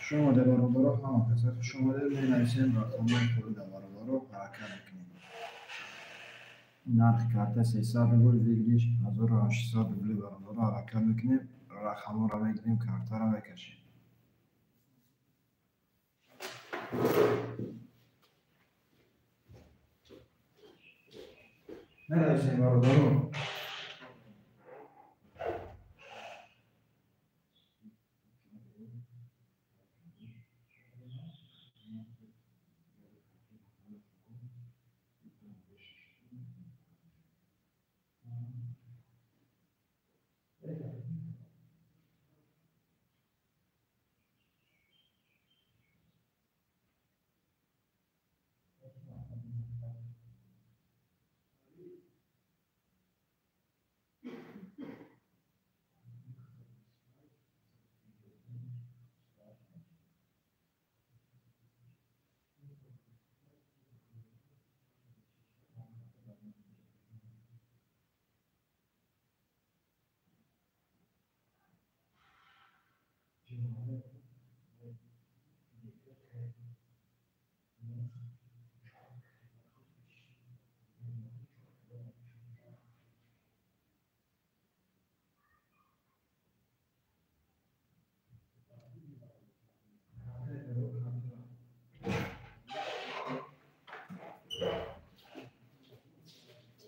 شماره برابر ها کسات شماره می‌نویسیم رقم‌های خود برابر رو حرکت می‌کنیم. نرخ کارت 300 روبل ویگریش 1800 روبل برابر رو حرکت می‌کنیم. رقم‌ها رو می‌گیریم کارت رو می‌کشیم. می‌نویسیم برابر رو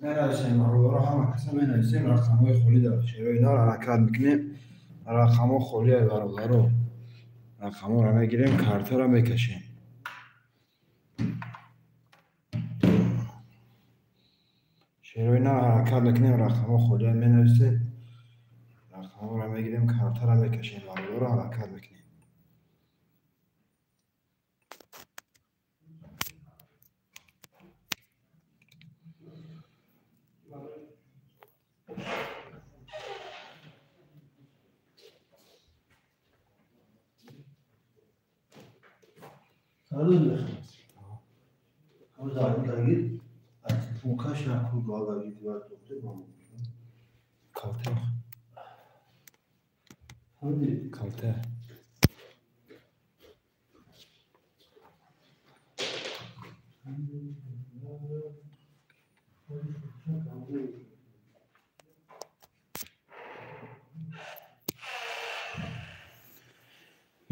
می‌نویسیم برابر رو هم کسا می‌نویسیم رقم‌های خالی در شروع اینا رو حرکت می‌کنیم. رقم‌ها خالی برابر رو رقم‌ها رو می‌گیریم کارت رو می‌کشیم. شروع اینا رو حرکت می‌کنیم رقم‌ها خالی می‌نویسیم. رقم‌ها رو می‌گیریم کارت رو می‌کشیم برابر رو حرکت می‌کنیم. همون زمان درگیر از فوکاش نکن گاهی دیوار دوخته با من کالته همون کالته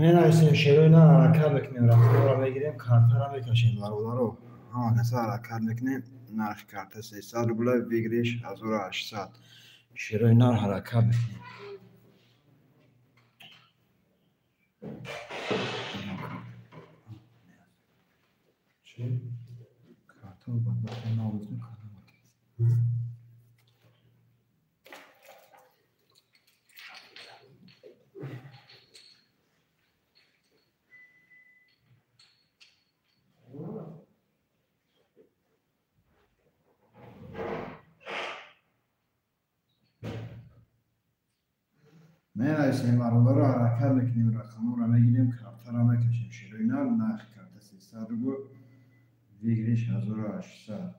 می‌نویسیم شروع اینا رو حرکت می‌کنیم رقم‌ها رو می‌گیریم کارت رو می‌کشیم برابر رو هم کسا حرکت می‌کنیم. نرخ کارت 300 روبل ویگریش 1800 شروع اینا رو حرکت می‌کنیم. چی؟ کارت رو بدبخت نابود می‌کنم. می‌نویسیم برابر رو حرکت می‌کنیم رقم‌ها رو می‌گیریم کارت رو می‌کشیم. شروع اینا نرخ کارت 300 روبل ویگریش 1800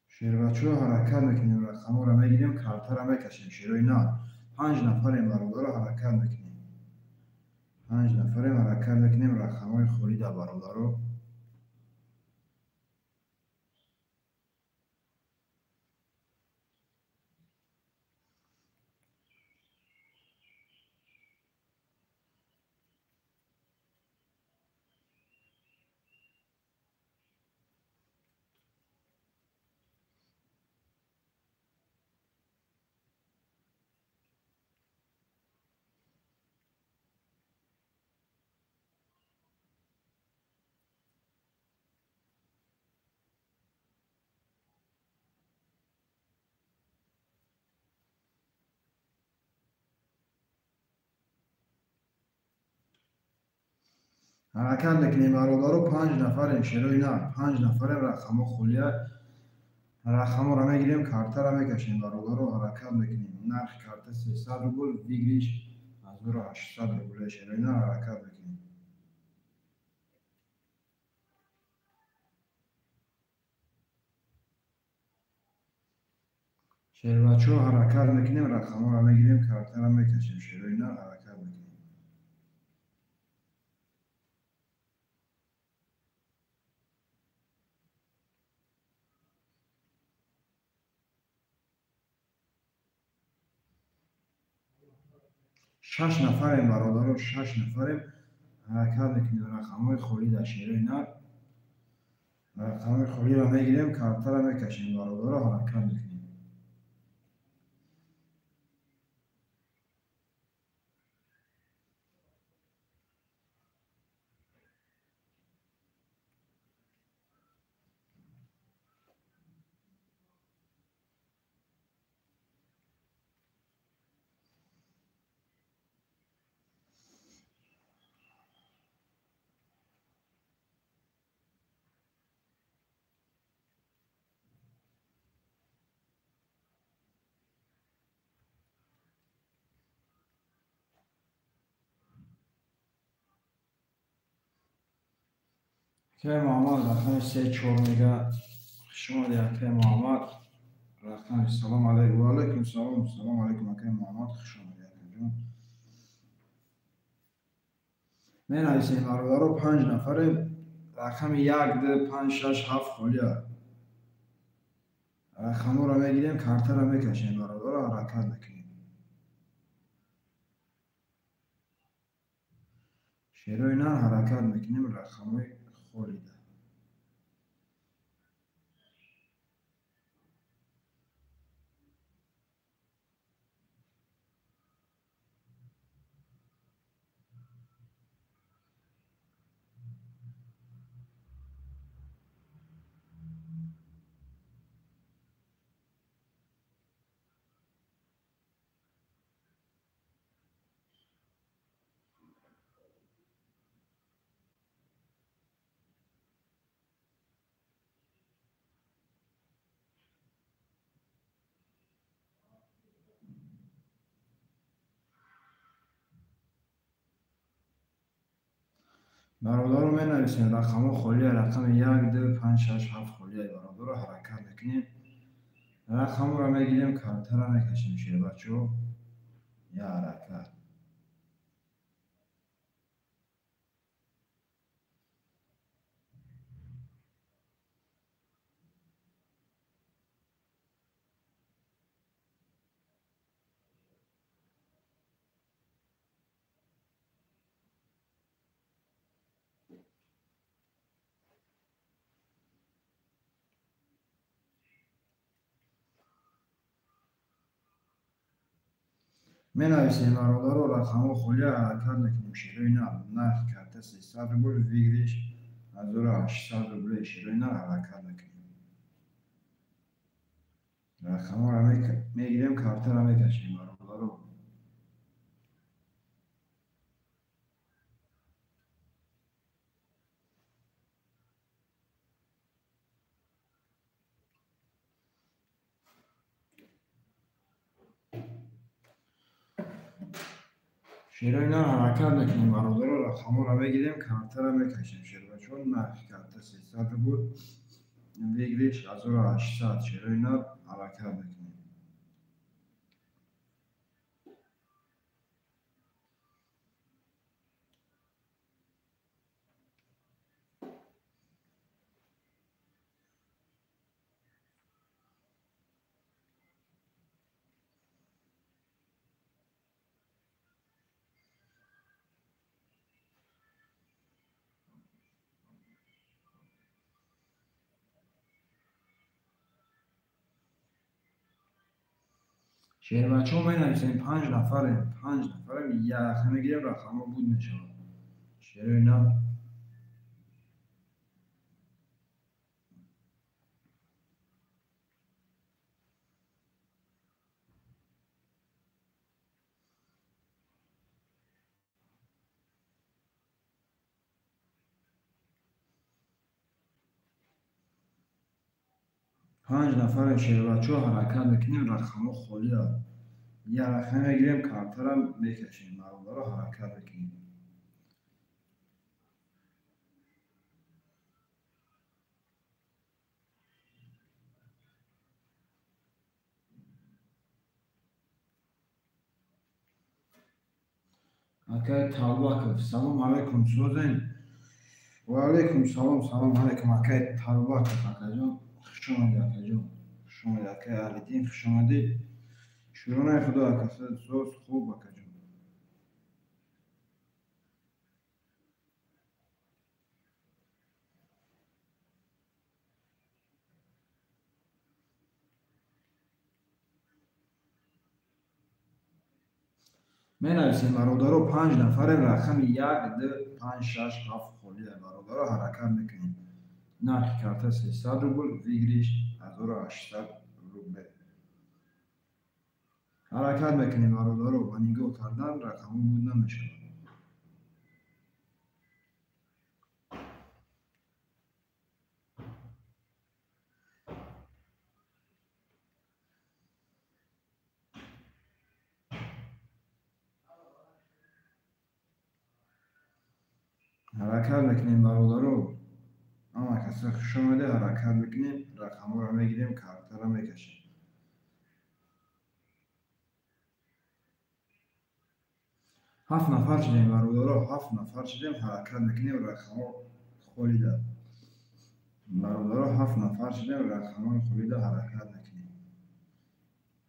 شیربچه رو حرکت میکنیم رقم‌ها رو میگیریم کارت رو میکشیم. شروع اینا 5 نفریم برابر رو حرکت میکنیم. 5 نفریم حرکت میکنیم رقم‌های خالی در برابر رو حرکت میکنیم برادر. 5 نفریم شروع نه 5 نفریم. رقم خلیه رقم را میگیریم کارت را میکشیم برادر. حرکت میکنیم. نرخ کارت 300 روبل ویگریش از او را 800 روبل شروع نه. حرکت میکنیم. شیر بچه حرکت میکنیم. رقم را میگیریم کارت را میکشیم شروع نه. حرکت میکنیم. 6 نفریم برادر. 6 نفریم. حرکت میکنیم. رقم های خالی در شیره نر. رقم خالی را میگیریم کارت را میکشیم برادر. حرکت میکنیم. که محمد رقم 34 میگه. شما دیگه که محمد رقم سلام علیکم و علیکم سلام. سلام علیکم که محمد خوش آمدید. می نویسیم برادر. 5 نفریم. رقم 1 2 5 6 7 خالیه. رقم را میگیریم کارت را میکشیم برادر. حرکت میکنیم. شیروی نه حرکت میکنیم. رقم خالی ده. برادر می نویسیم رقم خالی. رقم 1 2 5 6 7 خالی برادر. حرکت میکنیم. رقم را میگیریم کارت را میکشیم شیر بچه. یا حرکت. می نویسیم برادر. رقم خالی حرکت میکنیم شیروی نه. نرخ کارت 300 روبل ویگریش از او را 800 روبل شیروی نه. حرکت میکنیم. رقم را میگیریم کارت را میکشیم برادر. شیروی نه حرکت میکنیم برادر. رقم را میگیریم کارت را میکشیم شیر چون نرخ کارت 300 روبل ویگریش از او را 800 شیروی نه. حرکت میکنیم. شیر بچه ها می نویسیم 5 نفریم. 5 نفریم. یک رقم میگیریم رقم ها بود میشه. شیروی نه. 5 نفر شیربچه حرکت میکنیم، رقم خالی ها. یه رقم میگیریم، کارتر هم میکشیم، مردا رو حرکت میکنیم. اکه طالبا که سلام علیکم سوزین. و علیکم سلام، سلام علیکم. اکه طالبا که اکه جان خوش آمدی. اکه جان خوش آمدی. اکه اهل دین خوش آمدی. شروع خدا اکه سوز خوب اکه جان. می نویسیم برادرو 5 نفر رقم 1 2 5 6 7 خالی برادرو حرکت میکنیم. نرخ کارت 300 روبل، ویگریش 1800 روبل. حرکت میکنیم برادرو، با نگاه کردن رقم بود نمیشه. حرکت میکنیم برادرو، اما کسی خوش آمده. حرکت میکنیم، رقم رو میگیریم، کارت رو میکشیم. 7 نفر شدیم برادرو، 7 نفر شدیم. حرکت میکنیم، رقم رو خولیده برادرو. 7 نفر شدیم، رقم رو خولیده. حرکت میکنیم.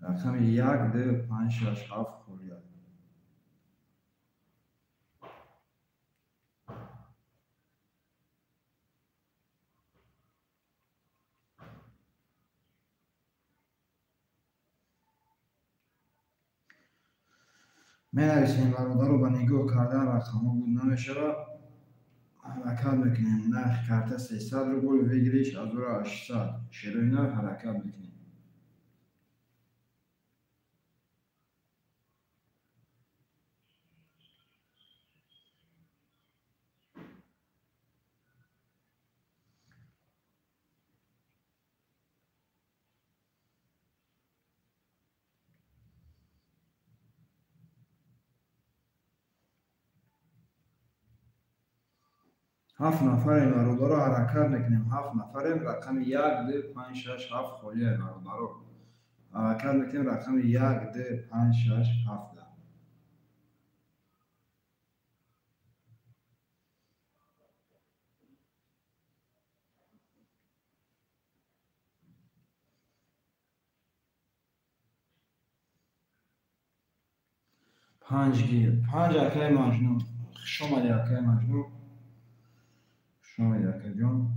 رقم 1 2 5 6 7 خولیده. می نویسیم برادرو، با نگاه کردن رقم بود نمیشه. حرکت میکنیم. نرخ کارت 300 روبل، ویگریش 1800. شیروینا حرکت میکنیم. هفت نفریم برادرو، حرکت میکنیم. 7 نفریم. رقم 1 2 5 6 7 خالیه برادرو. حرکت میکنیم. رقم 1 2 5 6 7. پنج گیر. 5 اکه مجنون. شما اکه مجنون. شما اکه جان.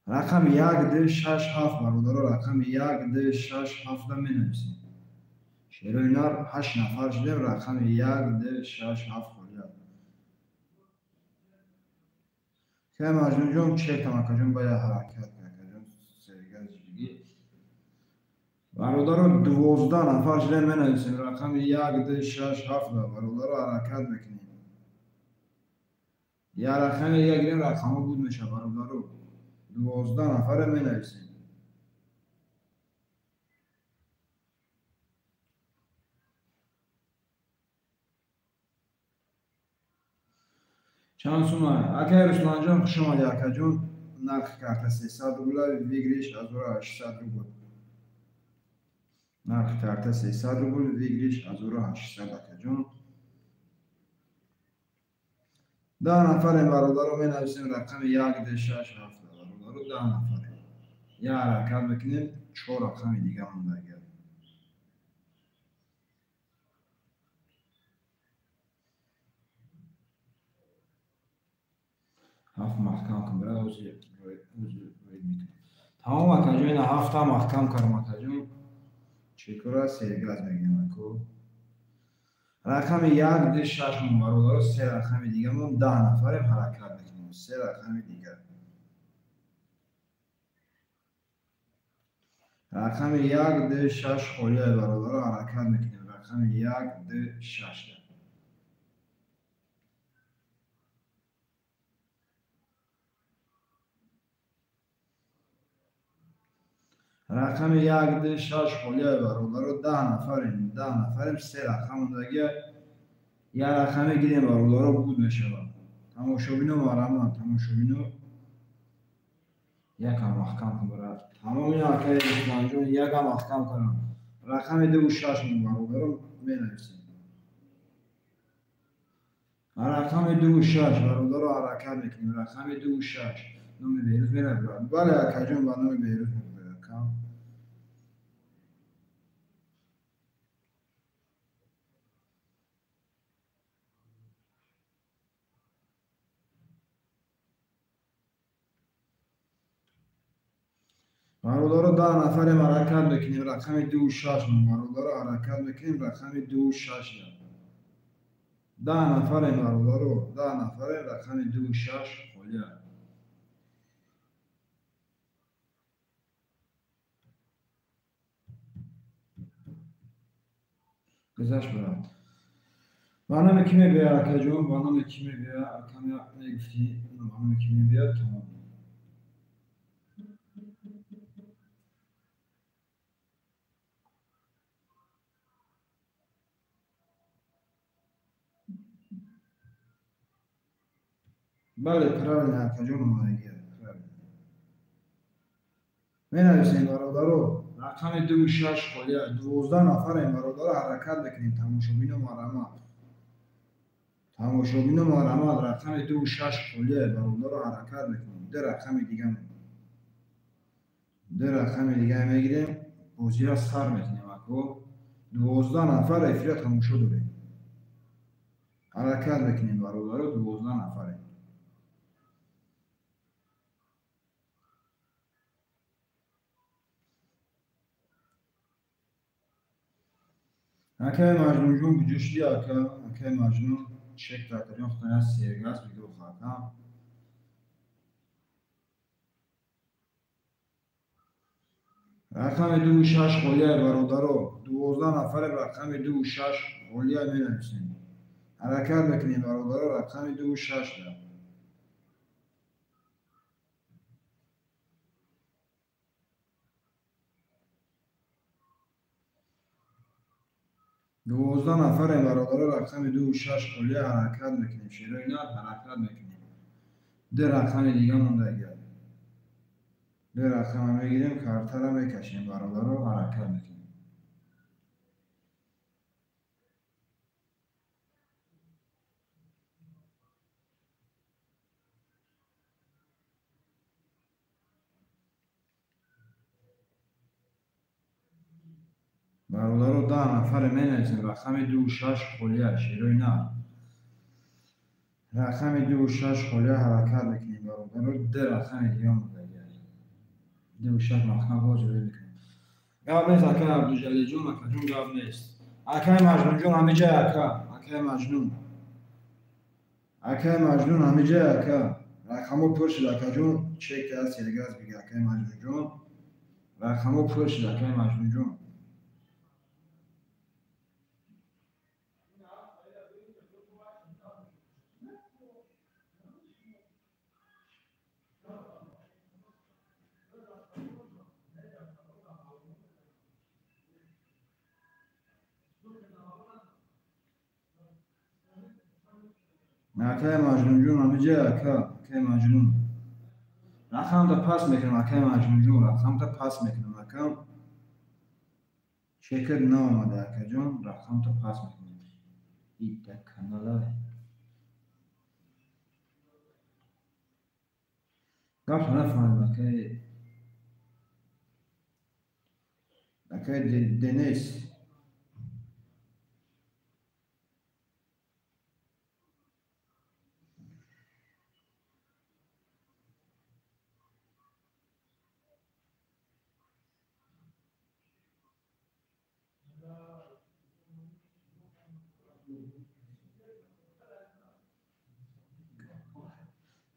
رقم 1 2 6 7 برادرو. رقم 1 2 6 7 می نویسیم. شیروینا 8 نفر شدیم. رقم 1 2 6 7 خالیه. که مجنون جون چه تمکه جون باید حرکت کنه. سرگرد جدی برادرو 12 نفر شده. می نویسیم. رقم 1 2 6 7 برادرو حرکت میکنیم. یا رقم یک گیریم، رقم بود میشه برادرو. 12 نفر می نویسیم. چند سومه اکه رسمان جان خوش آمدی. اکه جون نرخ کارت 300 روبل، ویگریش 1800 روبل. نرخ کارت 300 روبل، ویگریش 1800 اکه جون. 10 نفر برادرو می نویسیم. رقم 1 2 6 7 برادرو 10 نفر. یا حرکت بکنیم. 4 رقم دیگه مونده. 7 محکم کن برای اوزی روید میکنم. تمام اکه جون 7 محکم کردم اکه جون. چیکورا سرگرد میگیم اکو. رقم 1 2 6 برادرو. 3 رقم دیگه مون 10 نفریم. حرکت میکنیم. 3 رقم دیگه. رقم 1 2 6 خالیه برادرو. حرکت میکنیم. رقم 1 2 6. رقم 1 ده 6 خلیه برادر 10 نفریم 10 نفریم 3 رقم دیگه یه رقم گیریم برادر بود میشه تماشابینو مارمان تماشابینو یکم محکم کن برات تمام این حرکای اسلامجون یکم محکم کنم رقم 2 و 6 من برادر مینویسیم رقم 2 و 6 برادر رو حرکت میکنیم رقم 2 و 6 نام بیروز میره براد بله اکجون با نام بیروز میره کم برادر 10 نفر حرکت میکنیم رقم 2 و 6 من برادر رو حرکت میکنیم رقم 2 و 6 10 نفر برادر رو 10 نفر رقم 2 و 6 خلیه گذشت برات برنامه کی میبیه اکا جون برنامه کی میبیه اکا میگفتی برنامه کی میبیه تمام بله پرال نه اکا جون مایگه مینویسیم برادر رو رقم 2 و 6 خلیه 12 نفر این برادر حرکت بکنیم تماشابین و مرمت رقم 2 و 6 خلیه برادر رو حرکت بکنیم ده رقم دیگه میگیریم بازی را سر میکنیم اکو 12 نفر افریا تماشا داریم حرکت بکنیم برادر رو 12 نفره اکه مجنون جون بجوشی اکه مجنون چک دکترین خطانه سیرگاز بگیرو خواهدم رقم 2 و 6 خلیه برادر رو 12 نفر رقم 2 و 6 خلیه می نویسیم حرکت بکنیم برادر رو رقم 2 و 6 ده 12 نفر برادر رقم 2 و 6 خلیه حرکت بکنیم شیرای نه حرکت بکنیم ده رقم دیگه مونده گرد ده رقم میگیریم کارتر رو میکشیم برادر رو حرکت بکنیم برادر رو 10 نفر می نویسیم رقم 2 و 6 خلیه شیرای نه رقم 2 و 6 خلیه حرکت بکنیم برادر رو ده رقم دیگه مونده گرد ده و 6 محکم باز رو بکنیم گاب نیست اکه عبدالجلی جون اکه جون گاب نیست اکه مجنون جون همه جای اکه مجنون همه جای اکه رقمو پر شد اکه جون چک از سیرگاز بگی اکه مجنون جون رقمو پر شد اکه مجنون جون اکه مجنون جون همه جای اکه مجنون رقم تا پاس میکنم اکه مجنون جون رقم تا پاس میکنم اکه چکر نامده اکه جون رقم تا پاس میکنم ایتا کانالا گاب تو نفهمم اکه دنیس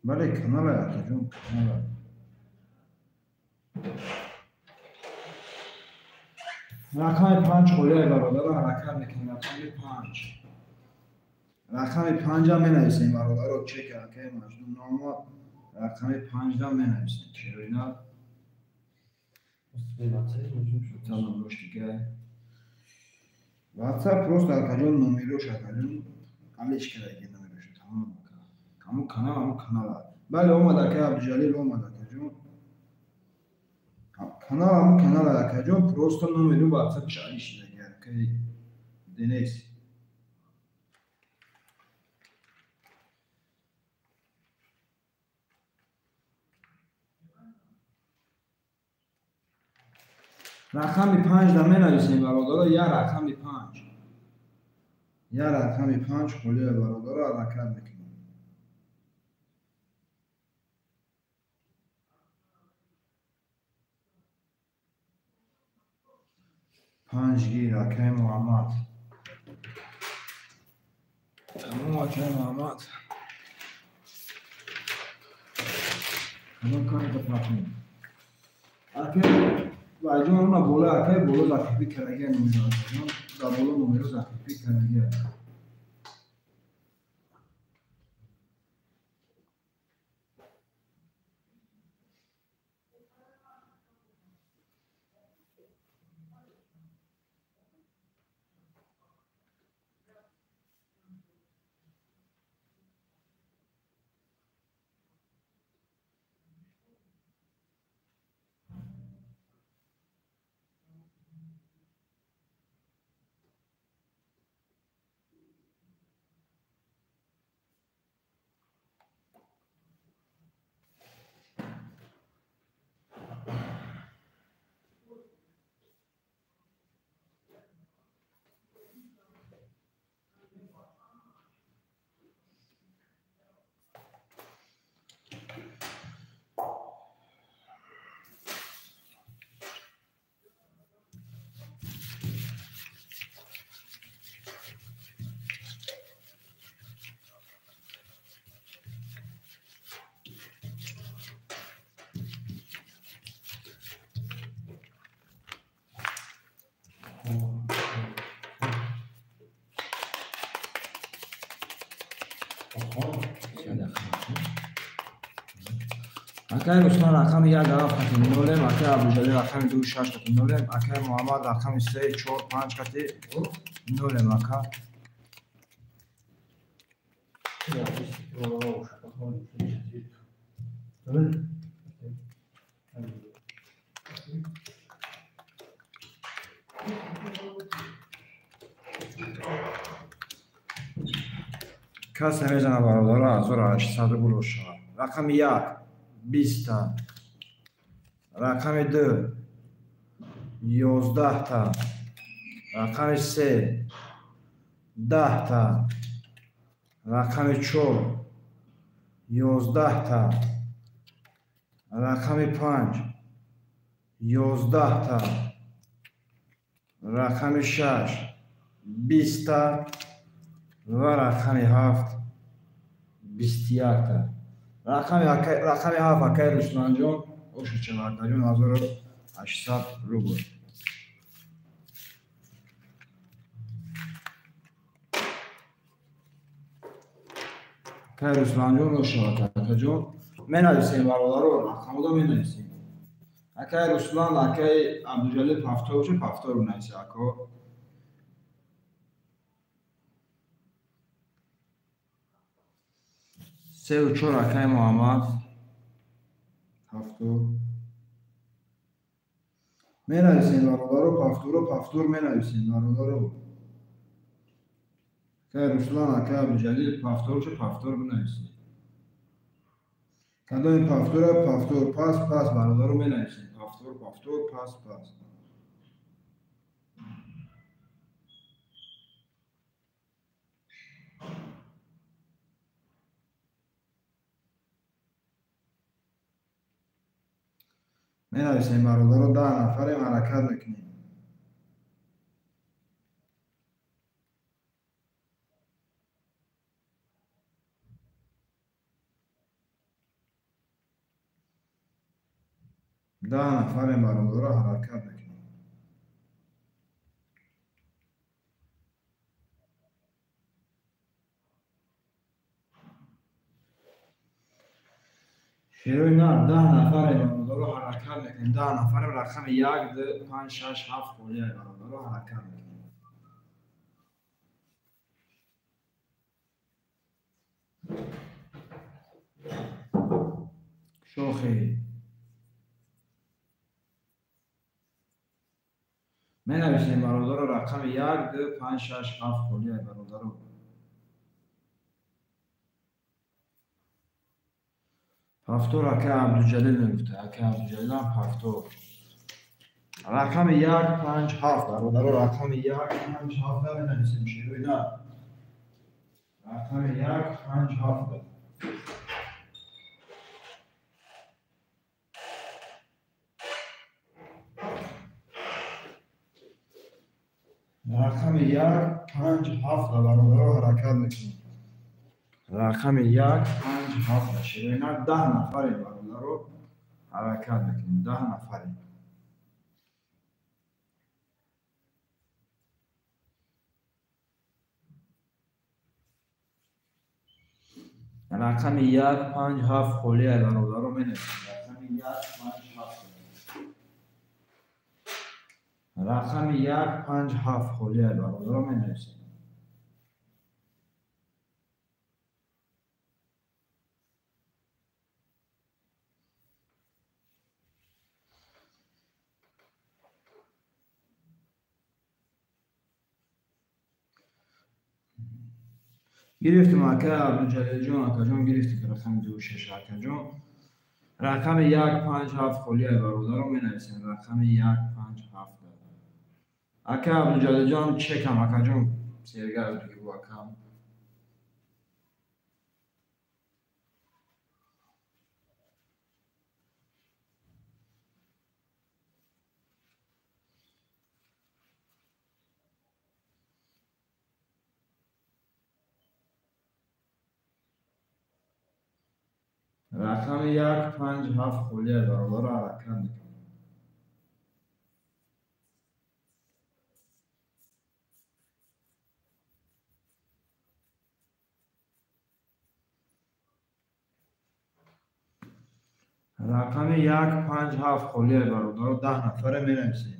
بله کانال اکه جون کانال رقم 5 خلیه برادر رو حرکت میکنیم رقم 5 هم مینویسیم برادر رو چک اکه مجنون نامو رقم 5 هم مینویسیم چرا اینا Успеваться нужно. Tamam boş دیگه. WhatsApp просто акаҷон номерош акаҷон алиш караги номерош тамом ака. Каму канала. Бале омада ка Абдужалил омада акаҷон. Канал акаҷон просто номеро WhatsApp алиш караги ака. Денис. رقم 5 در منویسیم برادرها. یا رقم 5 یا رقم 5 خلی برادرها حرکت میکنیم. 5 گیر اکه محمد. تمام اکه محمد. همون کاری بکنیم. اکه واجون اونا bola akai bolo zakipi karagi numero no da bolo numero zakipi karagi اکه رسمان رقم 1 خط نولم اکه ابوجلی رقم 2 6 خط نولم اکه محمد رقم 3 4 5 خط نولم اکه Ya işte valla hoş. Bakın. Evet. کس نمیزنه برادرها 1800 گروش رقم 1 20 تا رقم 2 11 تا رقم 3 10 تا رقم 4 11 تا رقم 5 11 تا رقم 6 20 تا و رقم 7 21 تا رقم 7 اکه رسمان جان اوشو چهارده جان 1800 روبل که رسمان جان اوشو چهارده جان من نویسیم برادر رقم دا من نویسیم اکه رسمان اکه عبدالجلیل پفتار باشه پفتار رو نویسه اکه 3 و 4 اکه محمد پفتار من نویسیم برادر پفتار من نویسیم برادر که رسولان اکه عبدالجلیل پفتار باشه پفتار رو نویسیم که این پفتار پس برادر رو من نویسیم پفتار پس من نویسیم برادر رو 10 نفریم حرکت میکنیم ده نفریم برادر رو حرکت میکنیم شیروی نه 10 نفر برادر حرکت میکنیم. 10 نفر رقم 1 2 5 6 7 خولیه برادر حرکت میکنیم. شوخی می نویسیم برادر رقم 1 2 5 6 7 خولیه برادر. پفتور اکه عبدالجلیل میگفته. اکه عبدالجلیل هم پفتور. رقم 1 5 7 برادر رقم 1 5 7 نمی‌نویسیم شیروی نه. رقم 1 5 7 رقم 1 5 7 برادر حرکت میکنیم. رقم 1 5 7 شیروی نه 10 نفر برادر رو حرکت میکنیم. 10 نفر. رقم 1 5 7 خولیه برادر رو می‌نویسیم. رقم 1 5 7 رقم 1 5 7 خولیه برادر رو می‌نویسیم. گرفتیم اکه عبدالجلیل جان اکه جان گرفتیم رقم 2 6 اکه جان. رقم 1 5 7 خولیه برادر رو می‌نویسیم. رقم 1 5 7 اکه عبدالجلیل جان چکم اکه جان سیرگر دیگه بو اکم. رقم 1 5 7 خولیه برادر رو حرکت میکنیم. رقم 1 5 7 خولیه برادر رو 10 نفره می‌نویسیم.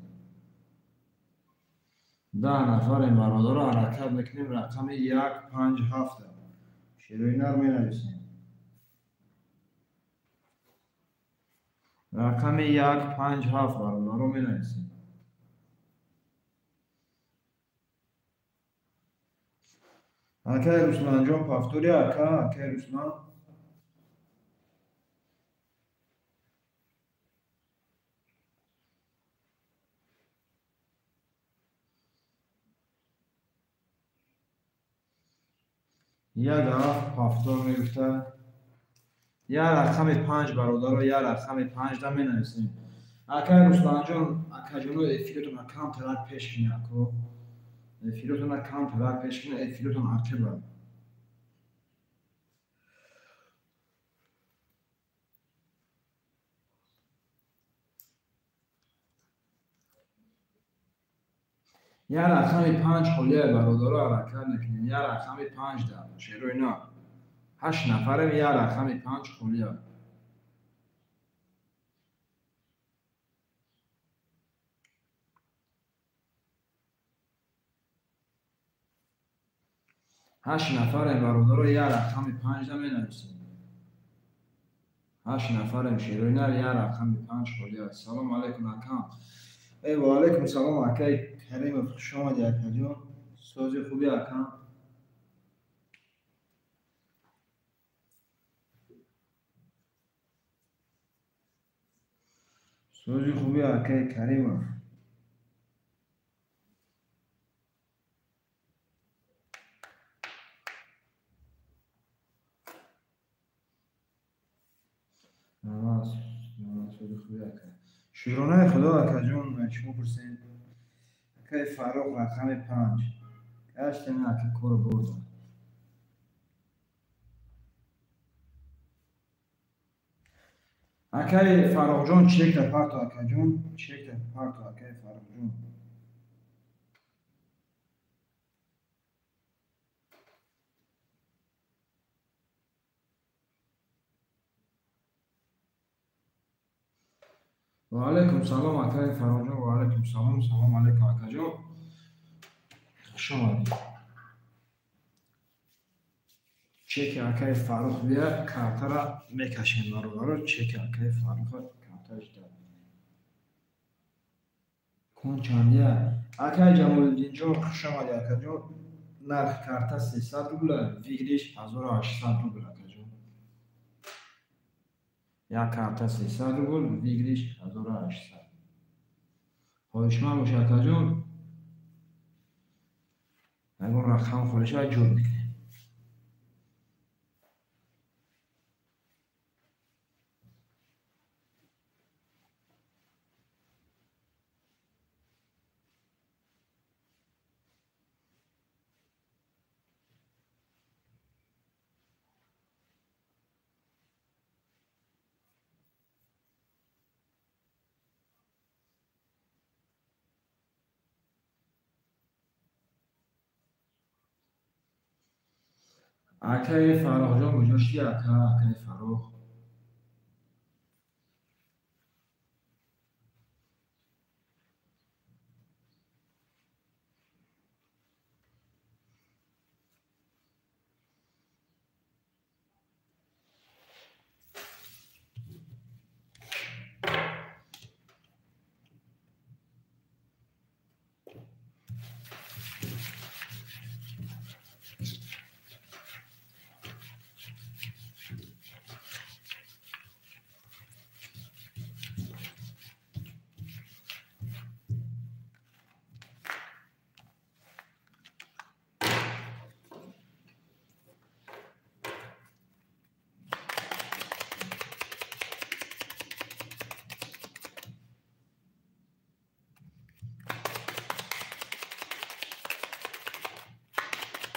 10 نفر برادر رو حرکت میکنیم. رقم 1 5 7 شیروی نر می‌نویسیم. رقم 1 5 7 برادر رو می‌نویسیم. اکه رسولان جان پفتوری اکه رسولان. یک هفت پفتور میگفته. یک رقم 5 برادر رو یک رقم 5 دا می‌نویسیم. اکه رسولان جان اکه جانو افیلتون کم تلک پیش کنی اکو. افیلتون کم تلک پیش کنی افیلتون اکه بر. یک رقم 5 خولیه برادر رو حرکت میکنیم. یک رقم 5 دا شیروی نه 8 نفرم. یک رقم 5 خولیه. هشت نفرم برادر رو یک رقم 5 دا می‌نویسیم. 8 نفرم شیروی نر یک رقم 5 خولیه. سلام علیکم اکم. ای و علیکم سلام اکه کریم خوش آمدی اکه جان. سوزی خوبی اکم. سوزی خوبی اکه کریم. نماز سوزی خوبی اکه. شیرونه خدا اکه جان شما پرسید. اکه فراغ رقم 5 گشتن اکه کور بردن. اکه فراغ جان چیک تا پارتو اکه جان چیک تا پارتو اکه فراغ جان. و علیکم سلام اکای فرانجان و علیکم سلام سلام علیکم اکاجان خوش آمدید. چک اکای فاروق بیا کارت را میکشیم رو چک اکای فاروق کارتش داد کن چندیه اکای جمال الدین جان خوش آمدید اکاجان. نرخ کارت 300 روبل ویگریش 1800 روبل اکاجان. یک کارت 300 روبل ویگریش 1800. خواهشمند باشه اکاجان اگر رقم خودش را جور میکنیم. اکای فراخ جان گذاشتی اکای فراخ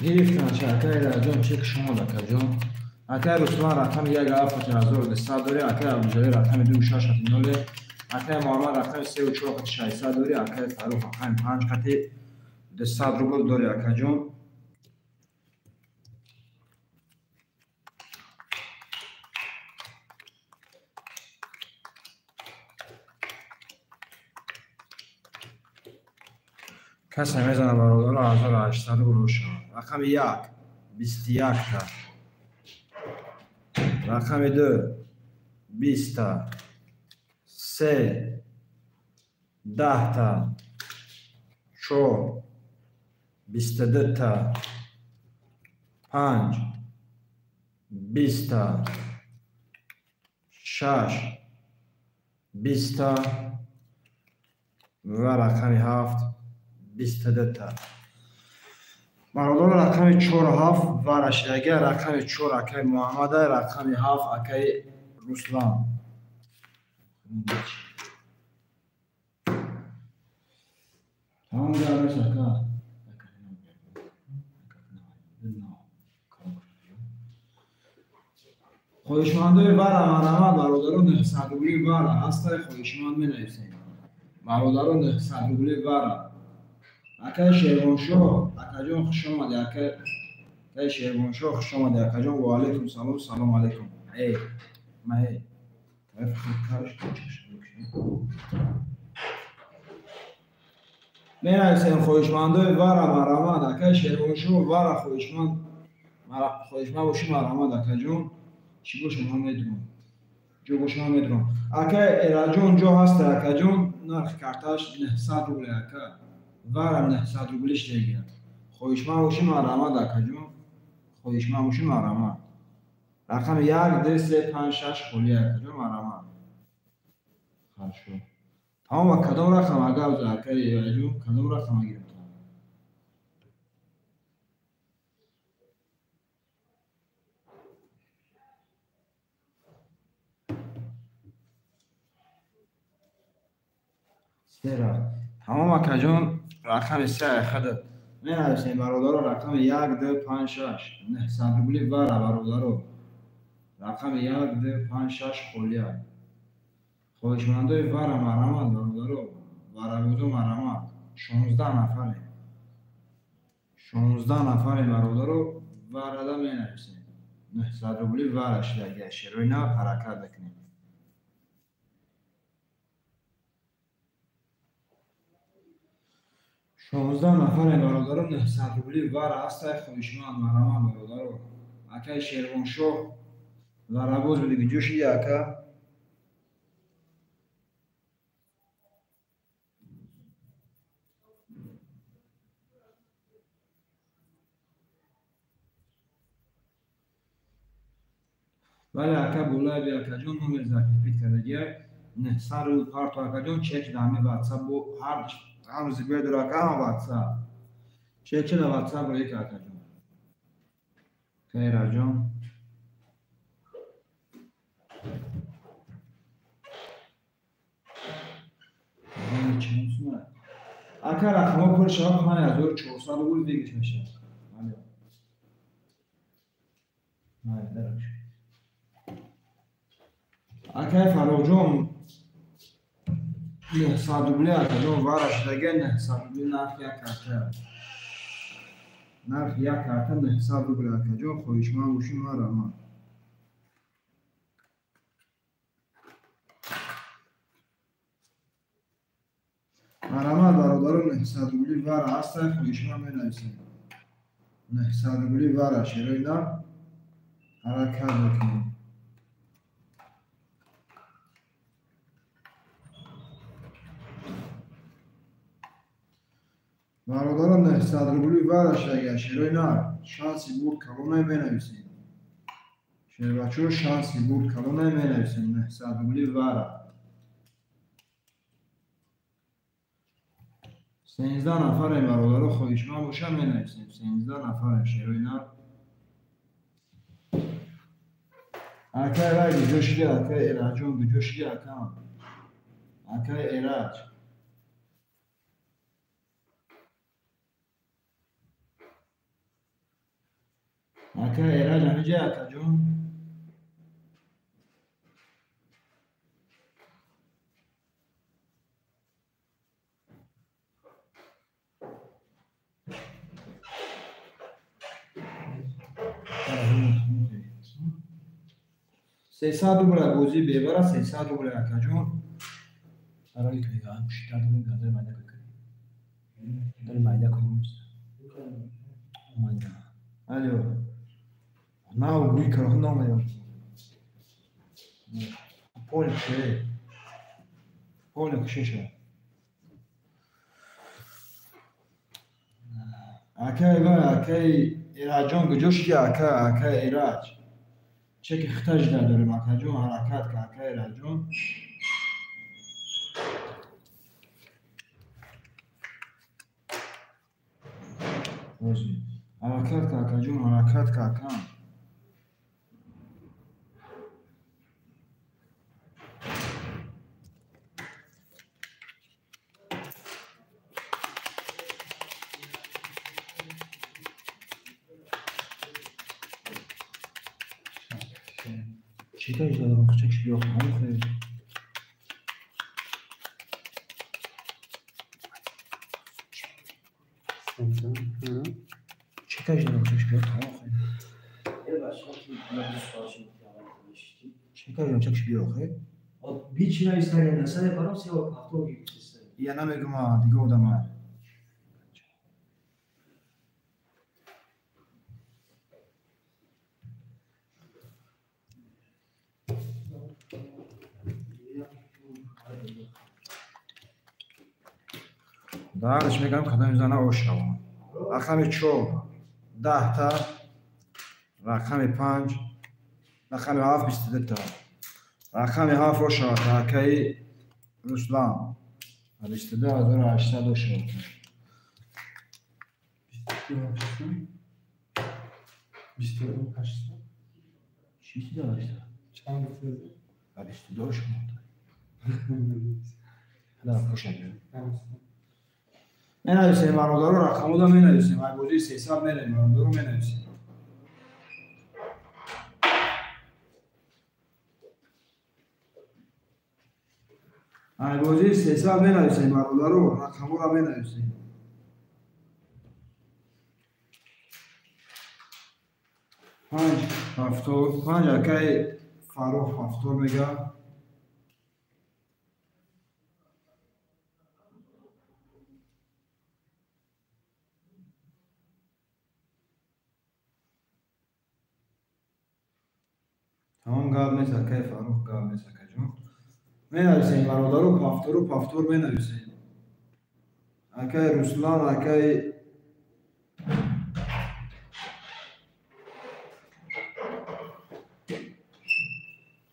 گرفتن چه اکای راجان چک شما اکاجان. اکای رسمان رقم 17,200 داری. اکای ابوجلی رقم 2690. اکای محمد رقم 34,600 داری. اکای فاروق رقم 5,200 روبل داری اکاجان. کسی میزنه برادر 1800 روبل شما. رقم 1 21 تا. رقم 2 20 تا. 3 10 تا. 4 22 تا. 5 20 تا. 6 20 تا و رقم 7 22 تا. برادر رقم 4 7 ورش اگر رقم 4 اکای محمد رقم 7 اکای رسلان. تمام جواب سکا خواهشمندای ور محمد برادران 900 روبلی ور هست. خواهشمند می نویسیم برادران 900 روبلی ور. اکای شیروانشاه اکاجان خوش آمده. اکای شیروانشاه خوش آمده اکاجان و علیکم سلام سلام علیکم. ای ما ای طرف کارش کوچش می نویسیم خواهشمندای ور مرحمت اکای شیروانشاه ور خواهشمند باشی مرحمت اکاجان. چی باشه ما میدونم جو باشه ما میدونم. اکای ایراجان جو هست اکاجان نرخ کارتاش 900 روبل اکا ور 900 روبلش دیگه. خواهشمند باشی مرحمت اکاجان. خواهشمند باشی مرحمت. رقم 1 2 3 5 6 خلی اکاجان مرحمت. خرشو تمام کدام رقم اگر اکای ایراجان کدام رقم گرفتم. سرا تمام اکاجان رقم 3 خد می نویسیم برادر رقم 1 2 5 6 900 روبلی ور برادر رقم 1 2 5 6 خلیه. خواهشمندای ور مرحمت برادر ور مرحمت 16 نفره 16 نفره برادر ور می نویسیم 900 روبلی ورش دیگه شروع نه حرکت بکنیم. 16 نفر برادرم نه سرپولی وار است خویشمن مرام برادرو اکای شیروانشاه لرابوز بدی جوشی اکا ولی اکا بولای بی اکا جون نمیر زاکی پیت کرده گیه نه سر و پارتو اکا جون چک دامی واتساپ بو هر زیبه در اکا هم واتساپ چک در واتساپ رو یک اکا جون که راجون اکا رقم پر شما کنه از 1400 بود دیگه میشه اکا فراجون نه سادوبلی اکا جون وارش دگه نه سادوبلی نرخ یک کارته نرخ یک کارته نه سادوبلی اکا جون خویشمان گوشی ما را ما مرامه برادرم نه سادوبلی وار هست خویشمان می نویسیم نه سادوبلی وار شیروی نه حرکت بکنیم برادرم نه سادوبلی وار شیروی نه شانسی بود کلونه می نویسیم شیروچو شانسی بود کلونه می نویسیم نه سادوبلی وار 13 نفر برادر خویشمن باشه می نویسیم 13 نفر شیروی نه اکای رای بجوشی اکای اراجون بجوشی اکای اراج اکای اراج همیجه اکا جون سیصد دوباره بوزی بیبره 300 دوباره اکا جون برای که بگم شیطان دوباره گازه مایده کنیم داری مایده کنیم مایده الو نه بوی کرخ نامه پول کششه اکای و اکای اراجون گجوشی اکای اراج چک اختاج داریم اکا جون حرکت که اکای اراجون روزی حرکت که اکا جون حرکت که اکا چیکارش دارم چکش بیاخت همون خیلی چیکارش دارم چکش بیاخت همون خیلی چیکارش دارم چکش بیاخت بیچی نایستایی نسای برام سیاه پاکتو گیرسیستایی یا نمیگم ما دیگه بودم دارش میگم کدام میزنه اوشم رقم 4 10 تا رقم 5 رقم 7 22 تا رقم 7 اوشم اکای رسلان 22,800 اوشم 28 چیزی داشت چند بسید 22 اوشم حالا خوشم می نویسیم برادر رو رقم رو می نویسیم های بوزی 300 می نویسیم برادر رو می نویسیم های بوزی 300 می نویسیم برادر رو رقم رو می نویسیم 5 هفتور 5 اکای فاروق هفتور میگه Tamam gab نیست اکای فاروق گاب نیست اکا جون مینویسیم برادرو پافتور مینویسیم اکای رسلان اکای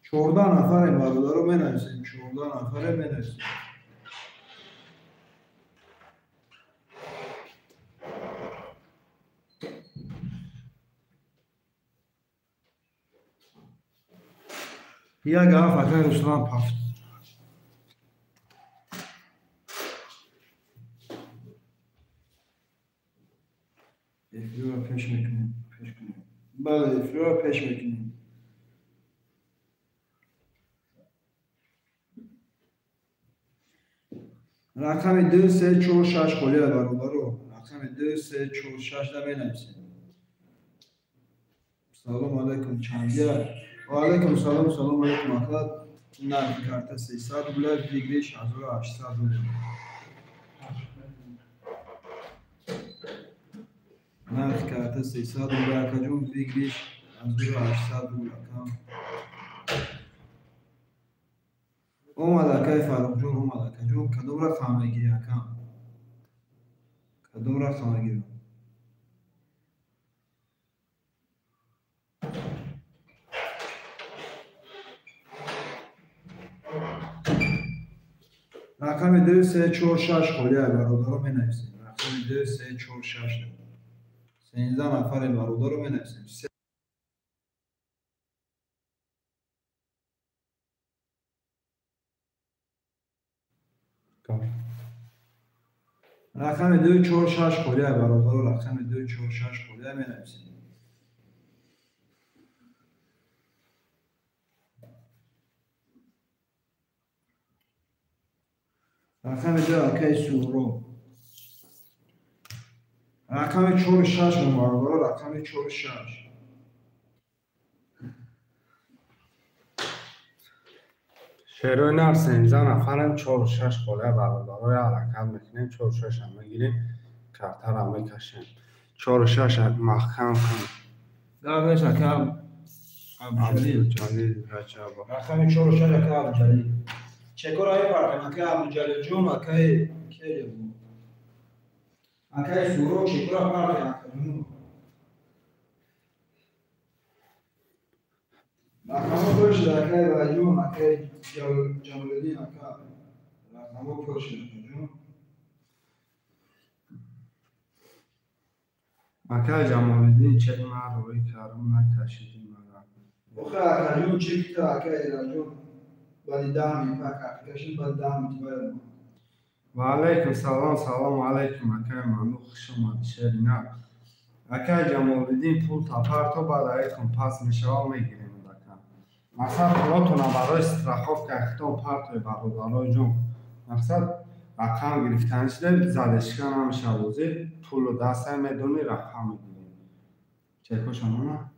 14 نفر برادرو مینویسیم 14 نفر مینویسیم یک هفت اکای رسلان پافت افلو رو پیش میکنیم بله افلو رو پیش میکنیم رقم 2 3 4 6 خالی برابرو رقم 2 3 4 6 دا مینویسیم سلام علیکم چندیا و علیکم سلام علیکم اکاد نرخ کارت 300 روبل ویگریش 1800 روبل نرخ کارت 300 روبل اکا جون ویگریش 1800 روبل اکا اومد اکای فاروق جون اومد اکا جون کدوم رقم میگیری اکا کدوم رقم میگیری رقم 2 3 4 6 خالی برادرو مینویسیم رقم 2 3 4 6 13 نفر برادرو مینویسیم رقم 2 4 6 خالی برادرو رقم 2 4 6 خالی مینویسیم رقم 2 اکای سورو رقم 4 6 برادرو رقم 4 6 شروع نر 13 نفرم 4 6 خاله برادرای حرکت میکنیم 4 6 هم میگیریم کارتر هم میکشیم 4 6 محکم کنیم قبلش اکا جلیل رجب رقم 4 6 اکا ابوجلیل چکور های پرکن اکا ابوجلیل جون اکای کی بود اکای سورو چکور پرکن اکا جون رقم پرش اکای راجون اکای جمالدین اکا رقم پرش اکا جون اکا جمالدین چه ما روی کارم نکشیدیم بخیر اکا جون چی تا اکای راجون ولی دامی پاک کشید بعد دامی تباید و علیکم سلام علیکم اکا منو خوش اومد شرینا اکا جمالدین پول تا پرتو بعد ایتون پاس میشه و میگیریم اکا مقصد پولاتون برای استراخاف که اختام پرتوی برادرای جون مقصد رقم گرفتن شده زدشکن همیشه بوزی پول و دست هم میدونی رقم میگیریم چکو شما نه؟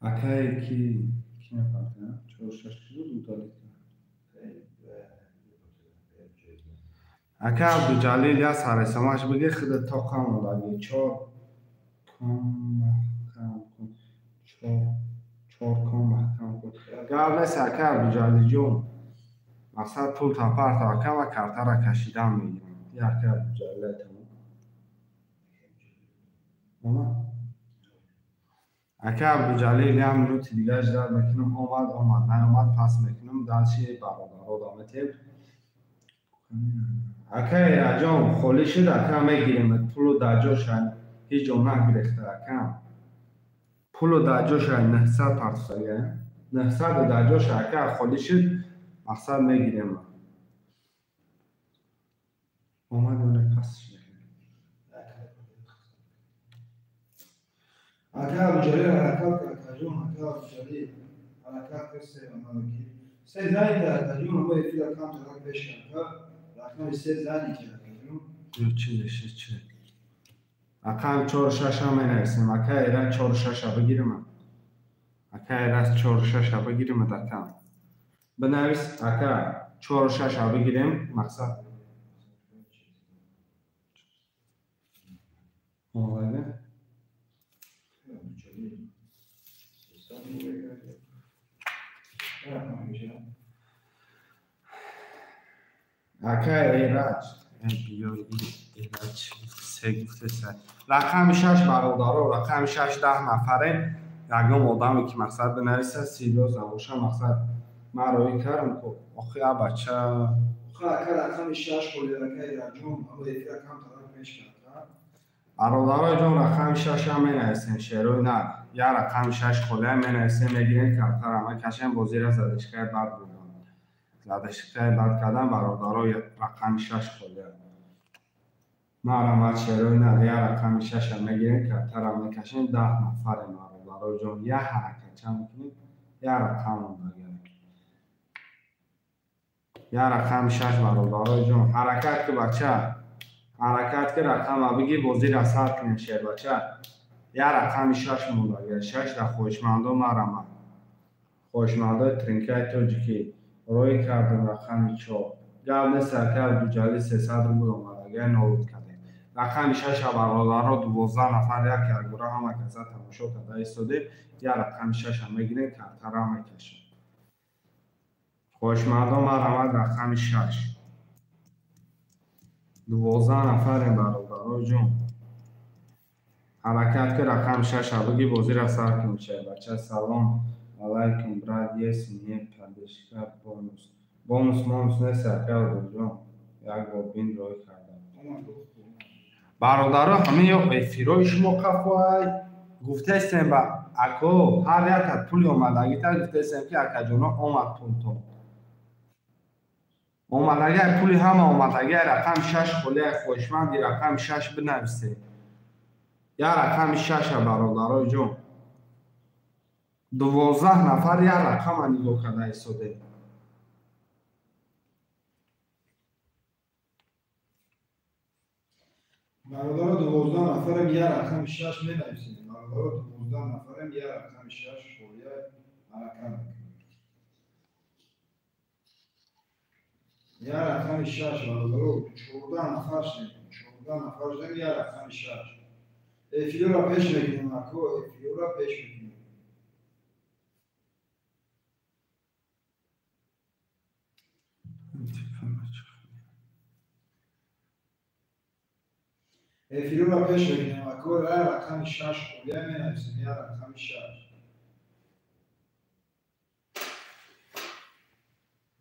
اکای کی نپرده نه؟ 4 6 کیلو دودالی اکا عبدالجلیل یا سر سماش بگی خود تا کام لگی 4 کام کن 4 کام محکم کن قبل از اکا عبدالجلیل جون مقصد پول تا پرت اکا و کارتر را کشیدن میگیرم یا اکا عبدالجلیل تمام اکا عبدالجلیل یا منوت دیگه اجداد میکنم اومد نیومد پس میکنم دلشی برادر آدامه تیب اکا جان خالی شد اکا میگیریم پولو در جاش هیچ جا نگرفته اکا پولو در جاش 900 پرسه 900 در جاش اکا خالی شد مقصد میگیریم اومد اونه پسش اکا ابوجلیل حرکات اکا جون اکا ابوجلیل حرکات کرسه امامکی سه زنی که اکا جون باید فیل اکام ترک پیش کنه رقم 3 زنی که اکا جون چی اکا 4 6 هم مینویسیم اکا ایران 4 6 بگیریم اکا ایران 4 6 بگیریم اکا بنویس اکا 4 6 بگیریم مقصد اومده اکای ایرج بیار ایرج سه گفته سه رقم 6 برادر رقم 6 10 نفره یکم آدمی که مقصد بنویسه سیریوز نباشه مقصد من روی کردم که آخه بچه آخه رقم 6 خودی رقم جون اما یکی رقم طرف میشه برادرای جون رقم 6 هم مینویسین شعرهای نه یا رقم 6 خودی هم مینویسین میگیرین کمتر همه کشن بازی را زدشکای بعد بودن زدشکای بعد کردن برادرای رقم 6 خودی مرمت شعرهای نه یا رقم 6 هم میگیرین کمتر همه کشن 10 نفر برادرای جون یا حرکت چند کنید یا رقم هم بگیرین یا رقم 6 برادرای جون حرکت که بچه حرکت که رقم بگی بازی را سر کنین شیر بچه یا رقم 6 مونده 6 در خوشمنده مرمت خوشمنده ترینکای توجی که روی کردن رقم 4 گل سرکر دو جلی 300 رو اومده نورد کرده رقم 6 برادر رو 12 نفر یک کرگوره همه کسا تماشا کرده ایستاده یا رقم 6 هم میگیرین کارتر هم میکشن خوشمنده مرمت رقم 6 12 نفر برادرای جون حرکت که رقم 6 بگی بازی را سر کنید بچه سلام علیکم براد یس نیه پندشکر بونوس مونوس نه سرکر بود جون یک بابین روی کردن برادرها همه یا افیروی شما کفای گفته استیم با اکو هر یک پولی اومدگی تا گفته استیم که اکا جونا اومد تون اومدگی پولی همه اومدگی رقم 6 خلی خوشمندی رقم 6 بنویسه یا رقم 6 برادرای جون 12 نفر یا رقم نگاه کرده ایستاده برادر 12 نفرم یه رقم 6 می‌نویسید. برادر 12 نفرم یه رقم 6 باید حرکت کنید. یه رقم 6 برادر 14 نفر شدیم. 14 نفر شدیم یه رقم 6. افیو را پیش بگیریم اکو افیو را پیش بگیریم. افیو را پیش بگیریم اکو رقم 6 خوبیه می نویسیم یه رقم 6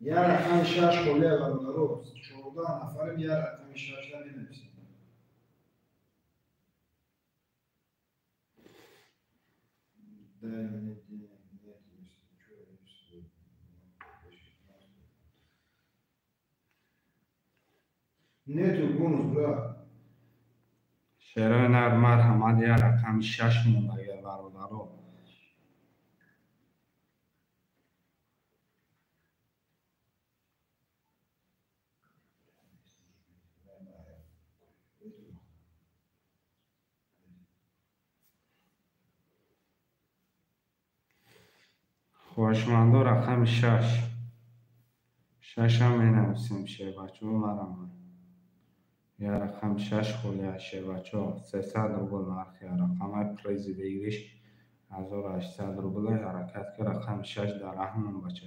یه رقم 6 خوبیه برادر 14 نفرم یه رقم 6 می نویسیم نه تو بونوس برا شعرهای نر مرحمت یا رقم 6 مونده یا برادرها خوشمنده رقم 6 هم می نویسیم شعر بچه ها مرحمت یا رقم 6 خوله شعر بچه ها 300 روبل نرخ یا رقم های پریزی بگیریش 1800 روبل حرکت که رقم 6 در رحمون بچه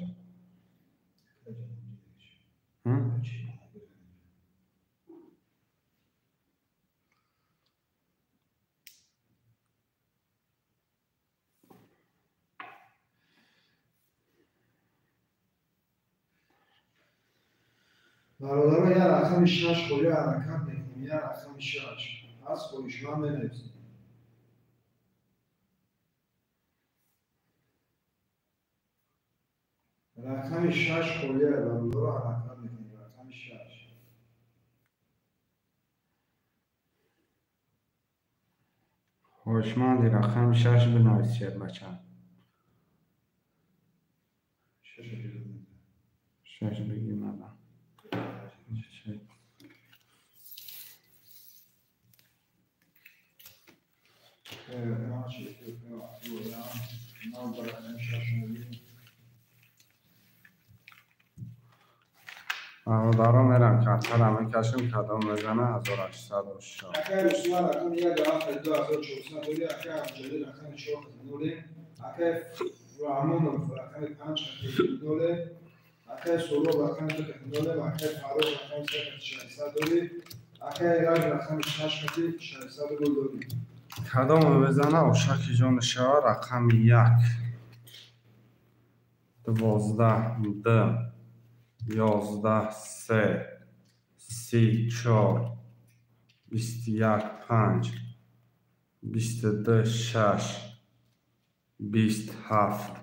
برادر یه رقم 6 خوری حرکت میکنیم یه رقم 6 از خوریشمان بنویسیم رقم 6 خوری برادر حرکت میکنیم رقم 6 خوشمندی رقم 6 بنویسید بچه 6 بگیم الان برادرها میرن کتر همه کشم کدام میزنه 1800 اکه رسوال رقم 1 آخر 2400 دولی اکه همجلی رقم 4 دولی اکه رحمانov رقم 5 خط داره، اکای سولو رقم 2 خط داره، اکای فاروق رقم 3 خط 600 داره، اکای راج رقم 6 خط 600 داره. کدام بزنه و شکی جان شوا رقم 1 12 10 11 3 34 21 5 22 6 27